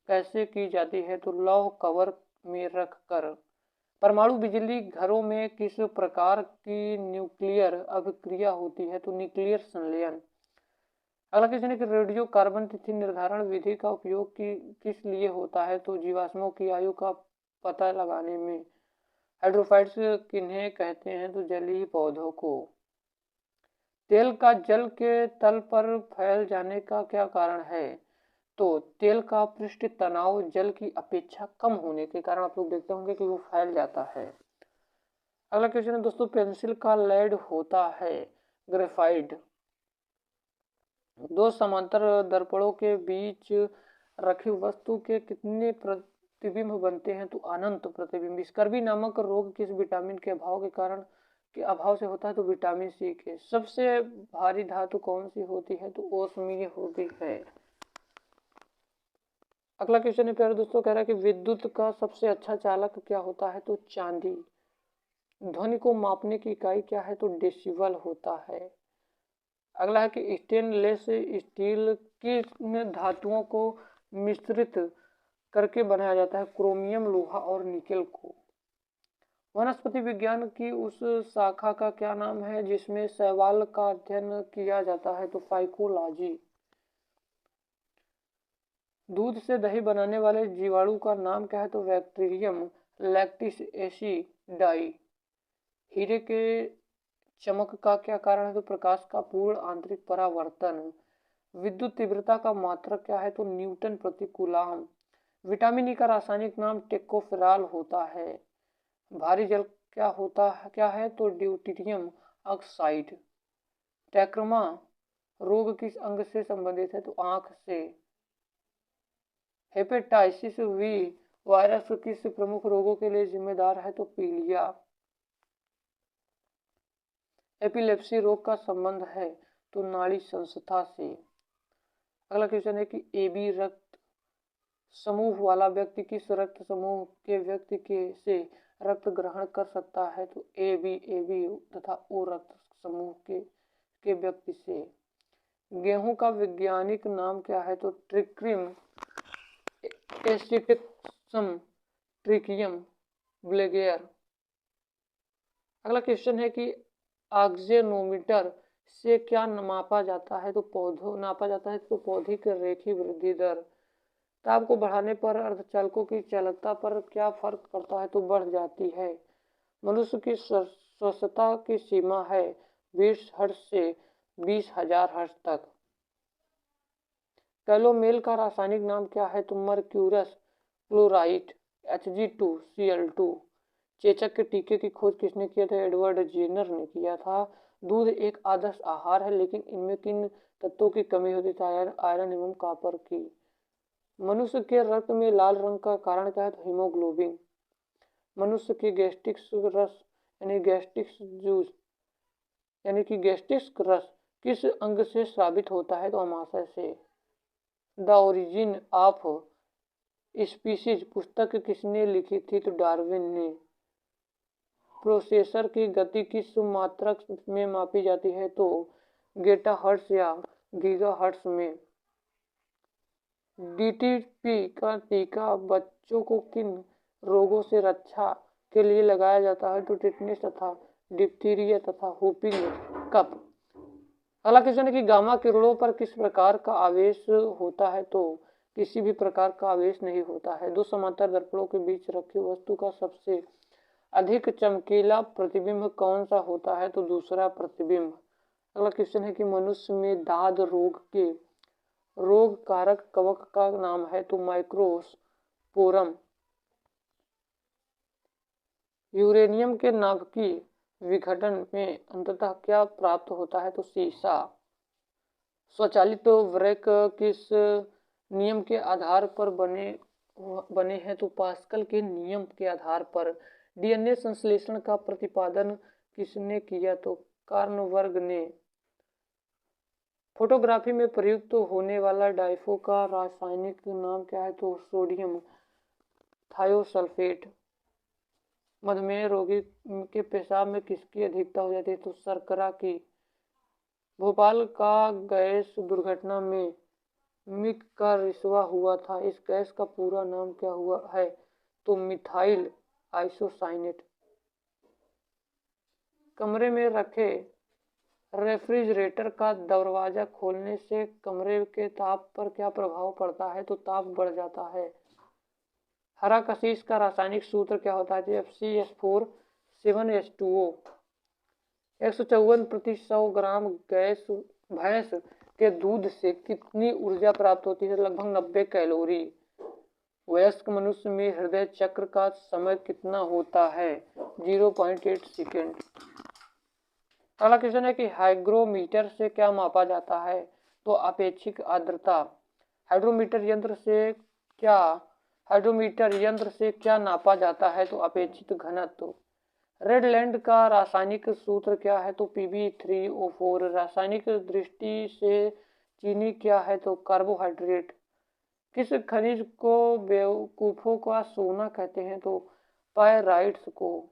कैसे की जाती है? तो लौह कवर में रखकर। परमाणु बिजली घरों में किस प्रकार की न्यूक्लियर अभिक्रिया होती है? तो न्यूक्लियर संलयन। अगला क्वेश्चन है कि रेडियो कार्बन तिथि निर्धारण विधि का उपयोग किस लिए होता है? तो जीवाश्मों की आयु का पता लगाने में। हाइड्रोफाइट्स किन्हें कहते हैं? तो जलीय पौधों को। तेल का जल के तल पर फैल जाने का क्या कारण है? तो तेल का पृष्ठ तनाव जल की अपेक्षा कम होने के कारण आप लोग देखते होंगे कि वो फैल जाता है। अगला क्वेश्चन है दोस्तों, पेंसिल का लेड होता है ग्रेफाइट। दो समांतर दर्पणों के बीच रखी वस्तु के कितने प्रतिबिंब बनते हैं? तो अनंत प्रतिबिंब। स्कर्वी नामक रोग किस विटामिन के अभाव से होता है? तो विटामिन सी के। सबसे भारी धातु कौन सी होती है? तो ओस्मिय होती है। अगला क्वेश्चन है प्यारे दोस्तों, कह रहा है कि विद्युत का सबसे अच्छा चालक क्या होता है? तो चांदी। ध्वनि को मापने की इकाई क्या है? तो डेसिबल होता है। अगला है कि स्टेनलेस स्टील किन धातुओं को मिश्रित करके बनाया जाता है? क्रोमियम, लोहा और निकेल को। वनस्पति विज्ञान की उस शाखा का क्या नाम है जिसमें शैवाल का अध्ययन किया जाता है? तो फाइकोलॉजी। दूध से दही बनाने वाले जीवाणु का नाम क्या है? तो बैक्टीरियम लैक्टिस एसिडाई। हीरे के चमक का क्या कारण है? तो प्रकाश का पूर्ण आंतरिक परावर्तन। विद्युत तीव्रता का मात्रक क्या है? तो न्यूटन प्रति कूलाम। विटामिन ई का रासायनिक नाम टेकोफेराल होता है। भारी जल क्या है? तो ड्यूटीरियम ऑक्साइड। टैक्रमा रोग किस अंग से संबंधित है? तो आंख से। हेपेटाइटिस वी वायरस किस प्रमुख रोगों के लिए जिम्मेदार है? तो पीलिया। एपिलेप्सी रोग का संबंध है? तो नाड़ी संस्था से। अगला क्वेश्चन है कि एबी रक्त समूह वाला व्यक्ति किस रक्त समूह के व्यक्ति से रक्त ग्रहण कर सकता है? तो एबी तथा ओ रक्त समूह के व्यक्ति से। गेहूं का वैज्ञानिक नाम क्या है? तो ट्रिक्रिम एसिटिक्सम ट्रिकियम ब्लेगेयर। अगला क्वेश्चन है कि ऑक्जेनोमीटर से क्या नापा जाता है? तो पौधे के रेखीय वृद्धि दर। ताप को बढ़ाने पर अर्धचालकों की चालकता पर क्या फर्क पड़ता है? तो बढ़ जाती है। मनुष्य की स्वस्थता की सीमा है 20 हर्ट्ज से 20,000 हर्ट्ज तक। कैलोमेल का रासायनिक नाम क्या है? तो मर्क्यूरस क्लोराइड Hg2Cl2। चेचक के टीके की खोज किसने किया था? एडवर्ड जेनर ने किया था। दूध एक आदर्श आहार है, लेकिन इनमें किन तत्वों की कमी होती है? आयरन एवं कॉपर की। मनुष्य के रक्त में लाल रंग का कारण क्या है? तो हीमोग्लोबिन। मनुष्य की गैस्ट्रिक रस गैस्ट्रिक रस किस अंग से स्रावित होता है? तो अमाशय से। द ओरिजिन ऑफ स्पीसीज पुस्तक किसने लिखी थी? तो डार्विन ने। प्रोसेसर की गति किस मात्रक में मापी जाती है? तो गीगाहर्ट्ज या गीगाहर्ट्ज में। डीटीपी का टीका बच्चों को किन रोगों से रक्षा के लिए लगाया जाता है? तो टिटनेस तथा डिप्थीरिया तथा व्हूपिंग कफ। अगला क्वेश्चन है कि गामा किरणों पर किस प्रकार का आवेश होता है? तो किसी भी प्रकार का आवेश नहीं होता है। दो समांतर दर्पणों के बीच रखी वस्तु का सबसे अधिक चमकीला प्रतिबिंब कौन सा होता है? तो दूसरा प्रतिबिंब। अगला क्वेश्चन है कि मनुष्य में दाद रोग के रोग कारक कवक का नाम है? तो माइक्रोस्पोरम। यूरेनियम के नाभिकीय विघटन में अंततः क्या प्राप्त होता है? तो सीसा। स्वचालित वृक्क किस नियम के आधार पर बने हैं? तो पास्कल के नियम के आधार पर। डीएनए संश्लेषण का प्रतिपादन किसने किया? तो कार्नवर्ग ने। फोटोग्राफी में प्रयुक्त होने वाला डाइफो का रासायनिक नाम क्या है? तो सोडियम थायोसल्फेट। मधुमेह रोगी के पेशाब में किसकी अधिकता हो जाती है? तो शर्करा की। भोपाल का गैस दुर्घटना में मिक का रिश्वा हुआ था। इस गैस का पूरा नाम क्या हुआ है? तो मिथाइल आइसोसाइनेट। कमरे में रखे रेफ्रिजरेटर का दरवाजा खोलने से कमरे के ताप पर क्या प्रभाव पड़ता है? तो ताप बढ़ जाता है। हरा कशीश का रासायनिक सूत्र क्या होता है? FCS4 7H2O। 154 प्रति 100 ग्राम भैंस के दूध से कितनी ऊर्जा प्राप्त होती है? लगभग 90 कैलोरी। वयस्क मनुष्य में हृदय चक्र का समय कितना होता है? 0.8 सेकेंड। अगला क्वेश्चन है कि हाइग्रोमीटर से क्या मापा जाता है? तो अपेक्षिक आर्द्रता। हाइड्रोमीटर यंत्र से क्या नापा जाता है? तो अपेक्षित घनत्व। रेडलैंड का रासायनिक सूत्र क्या है? तो Pb3O4। रासायनिक दृष्टि से चीनी क्या है? तो कार्बोहाइड्रेट। किस खनिज को बेवकूफों का सोना कहते हैं? तो पायराइट्स को।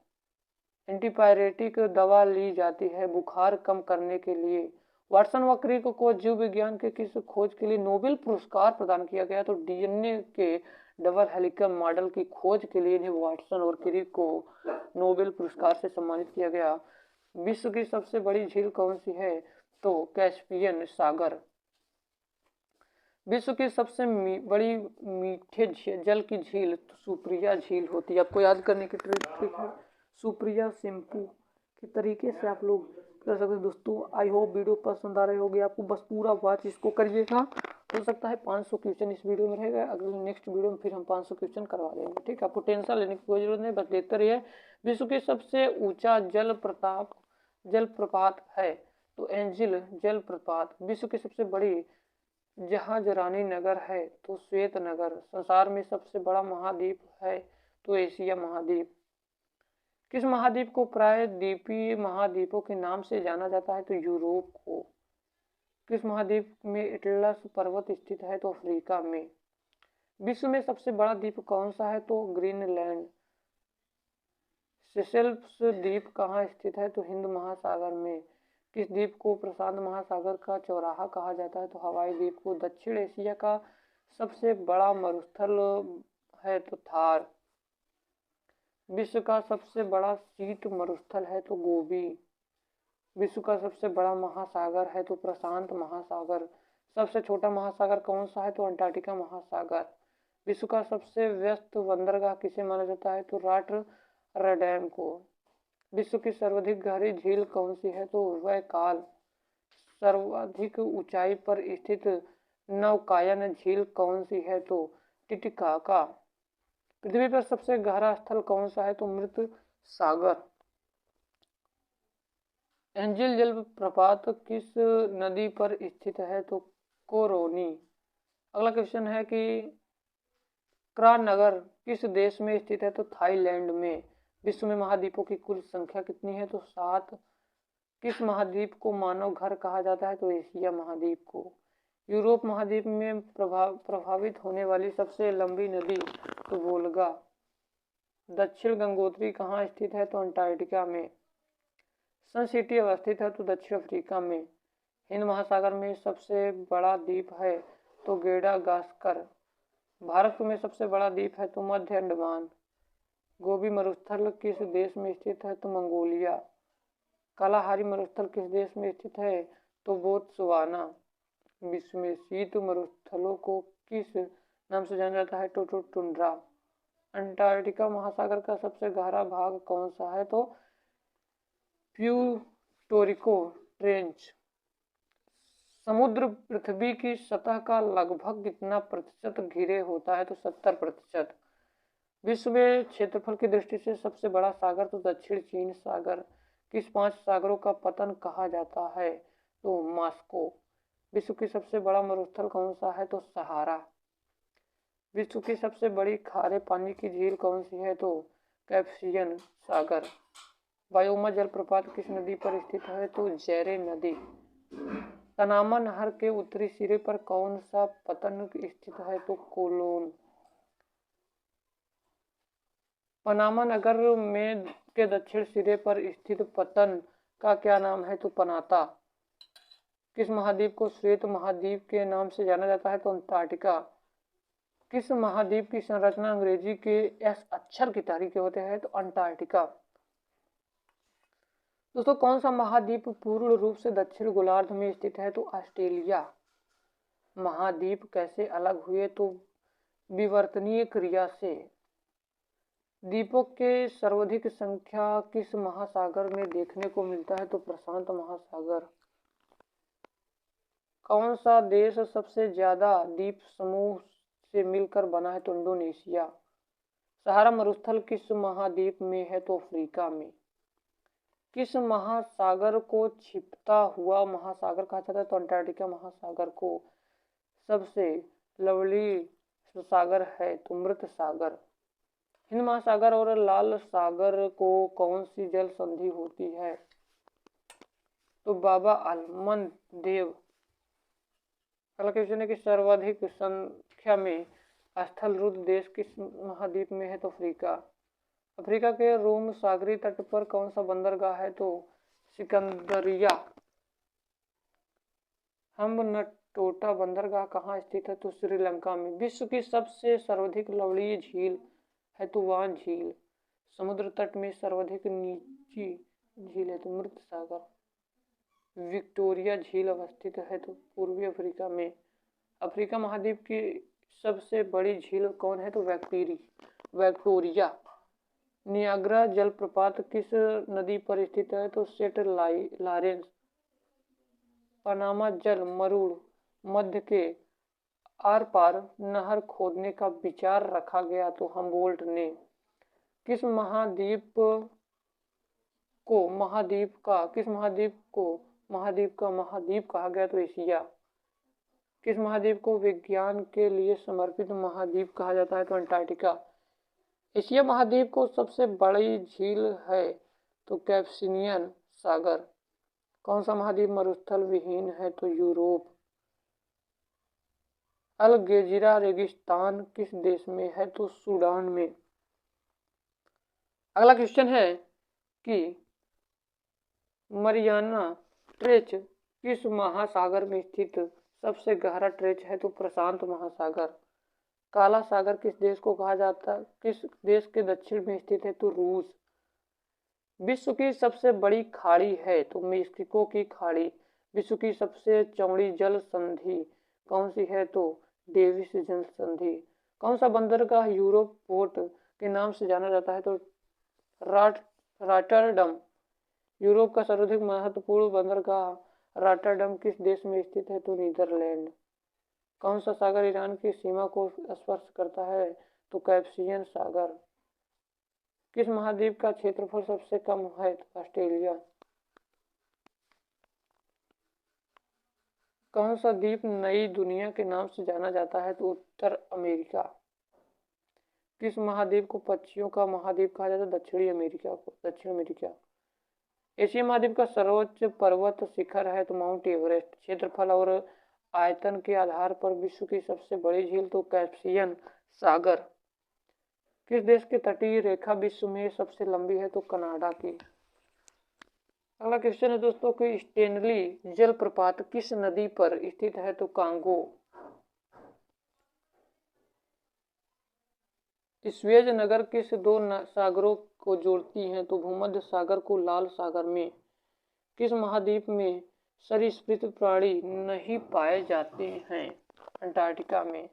एंटीपायरेटिक दवा ली जाती है बुखार कम करने के लिए। वाटसन व क्रिक को जीव विज्ञान के किस खोज के लिए नोबेल पुरस्कार प्रदान किया गया? तो डीएनए के डबल हेलिकल मॉडल की खोज के लिए इन्हें वाटसन और क्रिक को नोबेल पुरस्कार से सम्मानित किया गया। विश्व की सबसे बड़ी झील कौन सी है? तो कैस्पियन सागर। विश्व की सबसे बड़ी मीठे जल की झील सुप्रिया झील होती है। आपको याद करने की ट्रिक है सुप्रिया शैम्पू के तरीके से आप लोग कर सकते हैं। दोस्तों आई होप वीडियो पसंद आ रही होगी आपको। बस पूरा वॉच इसको करिएगा। हो सकता है 500 क्वेश्चन इस वीडियो में रहेगा। अगले नेक्स्ट वीडियो में फिर हम 500 क्वेश्चन करवा देंगे। ठीक है, आपको टेंशन लेने की कोई जरूरत नहीं, बस देखते रहिए। विश्व के सबसे ऊंचा जलप्रपात है? तो एंजिल जलप्रपात। विश्व की सबसे बड़ी जहाजरानी नगर है? तो श्वेत नगर। संसार में सबसे बड़ा महाद्वीप है? तो एशिया महाद्वीप। किस महाद्वीप को प्राय द्वीपीय महाद्वीपों के नाम से जाना जाता है? तो यूरोप को। किस महाद्वीप में एटलस पर्वत स्थित है? तो अफ्रीका में। विश्व में सबसे बड़ा द्वीप कौन सा है? तो ग्रीनलैंड। सेशेल्स द्वीप कहाँ स्थित है? तो हिंद महासागर में। किस द्वीप को प्रशांत महासागर का चौराहा कहा जाता है? तो हवाई द्वीप को। दक्षिण एशिया का सबसे बड़ा मरुस्थल है तो थार। विश्व का सबसे बड़ा शीत मरुस्थल है तो गोबी। विश्व का सबसे बड़ा महासागर है तो प्रशांत महासागर। सबसे छोटा महासागर कौन सा है? तो अंटार्कटिका महासागर। विश्व का सबसे व्यस्त बंदरगाह किसे माना जाता है? तो रॉटरडैम को। विश्व की सर्वाधिक गहरी झील कौन सी है? तो वैकाल। सर्वाधिक ऊंचाई पर स्थित नौकायन झील कौन सी है? तो टिटिकाका। पृथ्वी पर सबसे गहरा स्थल कौन सा है? तो मृत सागर। एंजिल जलप्रपात किस नदी पर स्थित है? तो कोरोनी। अगला क्वेश्चन है कि क्रानगर किस देश में स्थित है? तो थाईलैंड में। विश्व में महाद्वीपों की कुल संख्या कितनी है? तो 7। किस महाद्वीप को मानव घर कहा जाता है? तो एशिया महाद्वीप को। यूरोप महाद्वीप में प्रभावित होने वाली सबसे लंबी नदी तो वोल्गा। दक्षिण गंगोत्री कहाँ स्थित है? तो अंटार्कटिका में। सन सिटी अवस्थित है तो दक्षिण अफ्रीका में। हिंद महासागर में सबसे बड़ा द्वीप है तो गेडागास्कर। भारत में सबसे बड़ा द्वीप है तो मध्य अंडमान। गोबी मरुस्थल किस देश में स्थित है? तो मंगोलिया। कालाहारी मरुस्थल किस देश में स्थित है? तो बोत्सवाना। विश्व में शीत मरुस्थलों को किस नाम से जाना जाता है? तो टुंड्रा। अंटार्कटिका महासागर का सबसे गहरा भाग कौन सा है? तो प्यूर्टोरिको ट्रेंच। समुद्र पृथ्वी की सतह का लगभग कितना प्रतिशत घिरे होता है? तो 70%। विश्व में क्षेत्रफल की दृष्टि से सबसे बड़ा सागर तो दक्षिण चीन सागर। किस 5 सागरों का पतन कहा जाता है? तो मास्को। विश्व की सबसे बड़ा मरुस्थल कौन सा है? तो सहारा। विश्व की सबसे बड़ी खारे पानी की झील कौन सी है? तो कैस्पियन सागर। वायोमा जलप्रपात किस नदी पर स्थित है? तो जैरे नदी। पनामा नहर के उत्तरी सिरे पर कौन सा पतन स्थित है? तो कोलोन। पनामा नगर में के दक्षिण सिरे पर स्थित पतन का क्या नाम है? तो पनाता। किस महाद्वीप को श्वेत महाद्वीप के नाम से जाना जाता है? तो अंटार्कटिका। किस महाद्वीप की संरचना अंग्रेजी के एस अक्षर की तरह के होते हैं? तो अंटार्कटिका। दोस्तों कौन सा महाद्वीप पूर्ण रूप से दक्षिण गोलार्ध में स्थित है? तो ऑस्ट्रेलिया। महाद्वीप कैसे अलग हुए? तो विवर्तनीय क्रिया से। द्वीपों के सर्वाधिक संख्या किस महासागर में देखने को मिलता है? तो प्रशांत महासागर। कौन सा देश सबसे ज्यादा द्वीप समूह से मिलकर बना है? तो इंडोनेशिया। सहारा मरुस्थल किस महाद्वीप में है? तो अफ्रीका में। किस महासागर को छिपता हुआ महासागर कहा जाता है? तो अंटार्कटिका महासागर को। सबसे लवली सागर है तो मृत सागर। हिंद महासागर और लाल सागर को कौन सी जल संधि होती है? तो बाबा आलमंद देव। अगला क्वेश्चन है कि सर्वाधिक संख्या में स्थल रुद्ध देश किस महाद्वीप में है? तो अफ्रीका। अफ्रीका के रोम सागरी तट पर कौन सा बंदरगाह है? तो सिकंदरिया। हम्बनटोटा बंदरगाह कहाँ स्थित है? तो श्रीलंका में। विश्व की सबसे सर्वाधिक लवणीय झील है तो वान झील। समुद्र तट में सर्वाधिक नीची झील है तो मृत सागर। विक्टोरिया झील अवस्थित है तो पूर्वी अफ्रीका में। अफ्रीका महाद्वीप की सबसे बड़ी झील कौन है? तो विक्टोरिया। नियाग्रा जलप्रपात किस नदी पर स्थित है? तो सेंट लॉरेंस। पनामा जल मरुड़ मध्य के आर पार नहर खोदने का विचार रखा गया तो हम्बोल्ट ने। किस महाद्वीप को महाद्वीप कहा गया? तो एशिया। किस महाद्वीप को विज्ञान के लिए समर्पित महाद्वीप कहा जाता है? तो अंटार्कटिका। एशिया महाद्वीप को सबसे बड़ी झील है तो कैस्पियन सागर। कौन सा महाद्वीप मरुस्थल विहीन है? तो यूरोप। अल गेजिरा रेगिस्तान किस देश में है? तो सूडान में। अगला क्वेश्चन है कि मरियाना ट्रेच किस महासागर में स्थित सबसे गहरा ट्रेच है? तो प्रशांत महासागर। काला सागर किस देश को कहा जाता है, किस देश के दक्षिण में स्थित है? तो रूस। विश्व की सबसे बड़ी खाड़ी है? तो मेक्सिको की खाड़ी। विश्व की सबसे चौड़ी जल संधि कौन सी है? तो डेविस जल संधि। कौन सा बंदरगाह यूरोप पोर्ट के नाम से जाना जाता है? तो रॉटरडम। यूरोप का सर्वाधिक महत्वपूर्ण बंदरगाह रॉटरडम किस देश में स्थित है? तो नीदरलैंड। कौन सा सागर ईरान की सीमा को स्पर्श करता है? तो कैस्पियन सागर। किस महाद्वीप का क्षेत्रफल सबसे कम है? तो ऑस्ट्रेलिया। कौन सा द्वीप नई दुनिया के नाम से जाना जाता है? तो उत्तर अमेरिका। किस महाद्वीप को पक्षियों का महाद्वीप कहा जाता है? दक्षिणी अमेरिका को। दक्षिण अमेरिका। एशिया महाद्वीप का सर्वोच्च पर्वत शिखर है? तो माउंट एवरेस्ट। क्षेत्रफल और आयतन के आधार पर विश्व की सबसे बड़ी झील? तो कैस्पियन सागर। किस देश की तटीय रेखा विश्व में सबसे लंबी है? तो कनाडा की। अगला क्वेश्चन है दोस्तों कि स्टेनली जलप्रपात किस नदी पर स्थित है? तो कांगो। स्वेज नगर किस दो सागरों को जोड़ती है? तो भूमध्य सागर को लाल सागर में। किस महाद्वीप में सरीसृप प्राणी नहीं पाए जाते हैं? अंटार्कटिका में।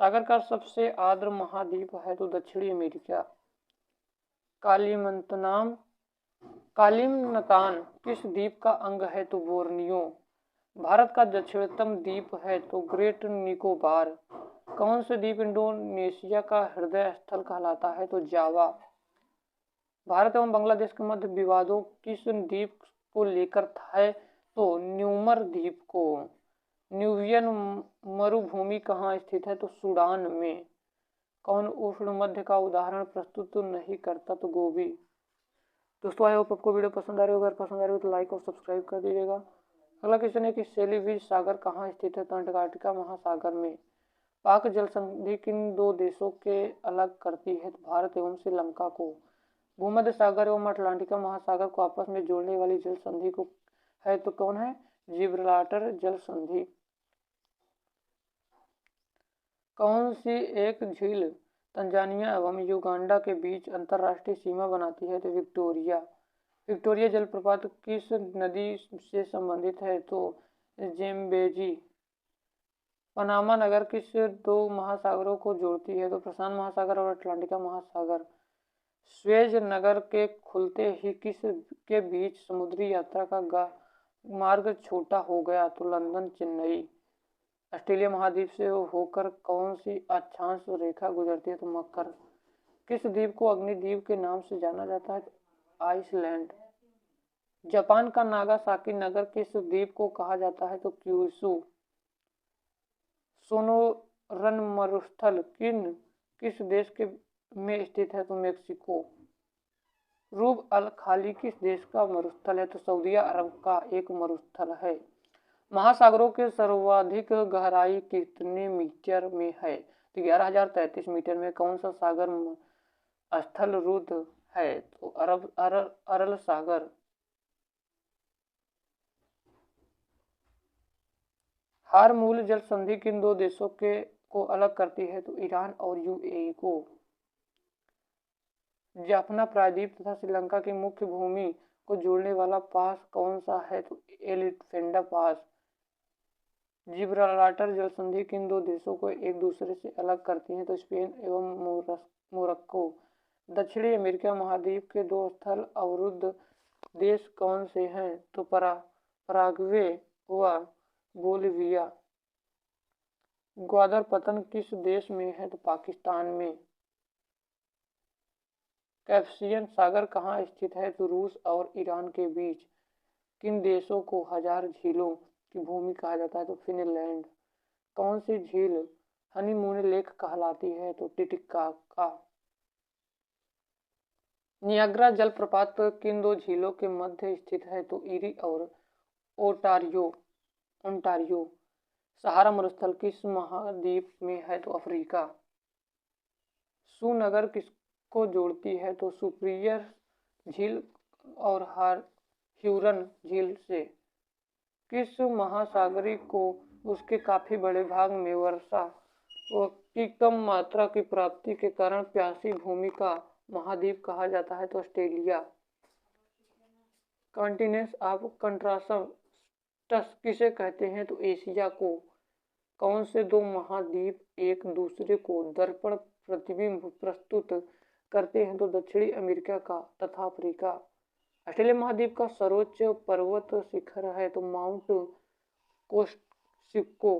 सागर का सबसे आर्द्र महाद्वीप है? तो दक्षिणी अमेरिका। कालिमनतान किस द्वीप का अंग है? तो बोर्नियो। भारत का दक्षिणतम द्वीप है? तो ग्रेट निकोबार। कौन से द्वीप इंडोनेशिया का हृदय स्थल कहलाता है? तो जावा। भारत एवं बांग्लादेश के मध्य विवादों किस द्वीप को लेकर है? तो न्यूमर द्वीप को। न्यूबियन मरुभूमि कहाँ स्थित है? तो सूडान में। कौन उष्ण मध्य का उदाहरण प्रस्तुत नहीं करता? तो गोभी। दोस्तों आई होप आपको वीडियो पसंद आ रही होगी। अगर पसंद आ रही हो तो लाइक और सब्सक्राइब कर दीजिएगा। अगला क्वेश्चन है कि सेलीविज सागर कहाँ स्थित है? तो अंटार्कटिका महासागर में। पाक जल संधि किन दो देशों के अलग करती है? तो भारत एवं श्रीलंका को। भूमध्य सागर एवं अटलांटिका महासागर को आपस में जोड़ने वाली जल संधि को है? तो कौन है? जिब्राल्टर जल संधि। कौन सी एक झील तंजानिया एवं युगांडा के बीच अंतरराष्ट्रीय सीमा बनाती है? तो विक्टोरिया। विक्टोरिया जलप्रपात किस नदी से संबंधित है? तो जेम्बेजी। पनामा नगर किस दो महासागरों को जोड़ती है? तो प्रशांत महासागर और अटलांटिका महासागर। स्वेज नगर के खुलते ही किस के बीच समुद्री यात्रा का मार्ग छोटा हो गया? तो लंदन चेन्नई। ऑस्ट्रेलिया महाद्वीप से होकर कौन सी अक्षांश रेखा गुजरती है? तो मकर। किस द्वीप को अग्निद्वीप के नाम से जाना जाता है? आइसलैंड। जापान का नागासाकी नगर किस द्वीप को कहा जाता है? तो क्यूशू। सोनोरन मरुस्थल किस देश के में स्थित है? तो मेक्सिको। रूब अल खाली किस देश का मरुस्थल है? तो सऊदी अरब का एक मरुस्थल है। महासागरों के सर्वाधिक गहराई कितने मीटर में है? तो 11,033 मीटर में। कौन सा सागर स्थल रुद्ध है? तो अरल सागर। हारमूल जल संधि किन दो देशों को अलग करती है? तो ईरान और यूएई को। जाफना प्रायद्वीप तथा श्रीलंका की मुख्य भूमि को जोड़ने वाला पास कौन सा है? तो एलिफेंटा पास। जिब्राल्टर जल संधि किन दो देशों को एक दूसरे से अलग करती है? तो स्पेन एवं मोरक्को। दक्षिणी अमेरिका महाद्वीप के दो स्थल अवरुद्ध देश कौन से हैं? तो पराग्वे व बोलिविया। ग्वादर पतन किस देश में है? तो पाकिस्तान में। कैस्पियन सागर कहाँ स्थित है? तो रूस और ईरान के बीच। किन देशों को हजार झीलों की भूमि कहा जाता है? तो फिनलैंड। कौन सी झील हनीमून लेक कहलाती है? तो टिटिकाका। नियाग्रा जलप्रपात किन दो झीलों के मध्य स्थित है? तो इरी और ओंटारियो। सहारा मरुस्थल किस महाद्वीप में है? तो अफ्रीका। सुनगर किसको जोड़ती है? तो सुपिरियर झील और ह्यूरन झील से। किस महासागरी को उसके काफी बड़े भाग में वर्षा की कम मात्रा की प्राप्ति के कारण प्यासी भूमि का महाद्वीप कहा जाता है? तो ऑस्ट्रेलिया। कॉन्टिनेंट्स ऑफ कंट्रास्ट किसे कहते हैं? तो एशिया को। कौन से दो महाद्वीप एक दूसरे को दर्पण प्रतिबिंब प्रस्तुत करते हैं? तो दक्षिणी अमेरिका का तथा अफ्रीका। ऑस्ट्रेलिया महाद्वीप का सर्वोच्च पर्वत शिखर है? तो माउंट कोस्टसिको।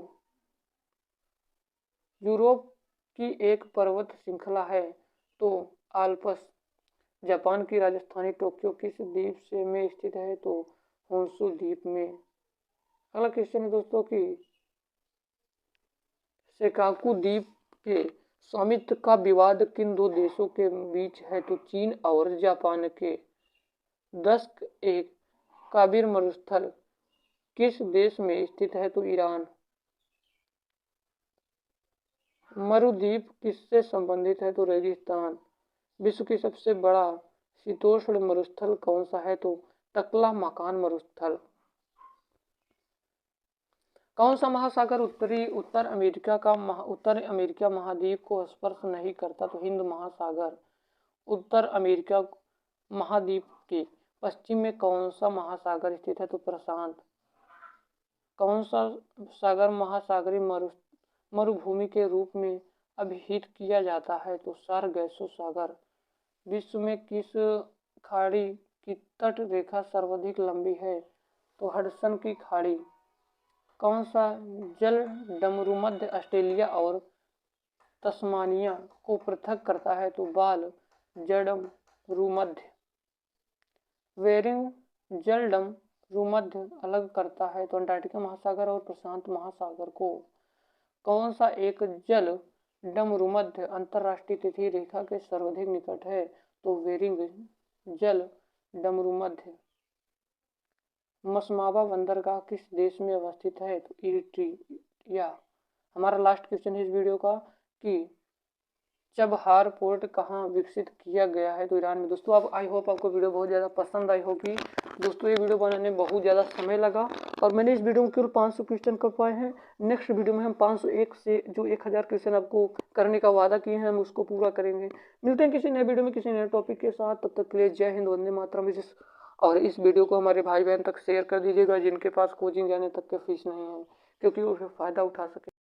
यूरोप की एक पर्वत श्रृंखला है? तो आल्प्स। जापान की राजधानी टोक्यो किस द्वीप से में स्थित है? तो होन्शु द्वीप में। अगला क्वेश्चन है दोस्तों कि सेकाकू द्वीप के स्वामित्व का विवाद किन दो देशों के बीच है? तो चीन और जापान के। दस्क एक काबिर मरुस्थल किस देश में स्थित है? तो ईरान। मरुद्वीप किससे संबंधित है? तो रेगिस्तान। विश्व की सबसे बड़ा शीतोष्ण मरुस्थल कौन सा है? तो तकला-मकान मरुस्थल। कौन सा महासागर उत्तर अमेरिका महाद्वीप को स्पर्श नहीं करता? तो हिंद महासागर। उत्तर अमेरिका महाद्वीप के पश्चिम में कौन सा महासागर स्थित है? तो प्रशांत। कौन सा सागर महासागरीय मरुभूमि के रूप में अभिहित किया जाता है? तो सारगैसो सागर। विश्व में किस खाड़ी की तट रेखा सर्वाधिक लंबी है? तो हडसन की खाड़ी। कौन सा जल डमरूमध्य ऑस्ट्रेलिया और तस्मानिया को पृथक करता है? तो बाल जडमरूमध्य। वेरिंग जलडमरूमध्य अलग करता है? तो अंटार्कटिका महासागर और प्रशांत महासागर को। कौन सा एक जल डमरूमध्य अंतरराष्ट्रीय तिथि रेखा के सर्वाधिक निकट है? तो वेरिंग जल डमरूमध्य। मसमावा बंदरगाह किस देश में अवस्थित है? तो इरिट्रिया। हमारा लास्ट क्वेश्चन है इस वीडियो का कि चबहार पोर्ट कहाँ विकसित किया गया है? तो ईरान में। दोस्तों आप आई होप आपको वीडियो बहुत ज़्यादा पसंद आई होगी। दोस्तों ये वीडियो बनाने में बहुत ज़्यादा समय लगा और मैंने इस वीडियो में केवल 500 क्वेश्चन कर पाए हैं। नेक्स्ट वीडियो में हम 501 से जो 1000 क्वेश्चन आपको करने का वादा किए हैं हम उसको पूरा करेंगे। मिलते हैं किसी नए वीडियो में किसी नए टॉपिक के साथ। तब तक के लिए जय हिंद, वंदे मातरम। और इस वीडियो को हमारे भाई बहन तक शेयर कर दीजिएगा जिनके पास कोचिंग जाने तक के फीस नहीं है, क्योंकि वो फ़ायदा उठा सके।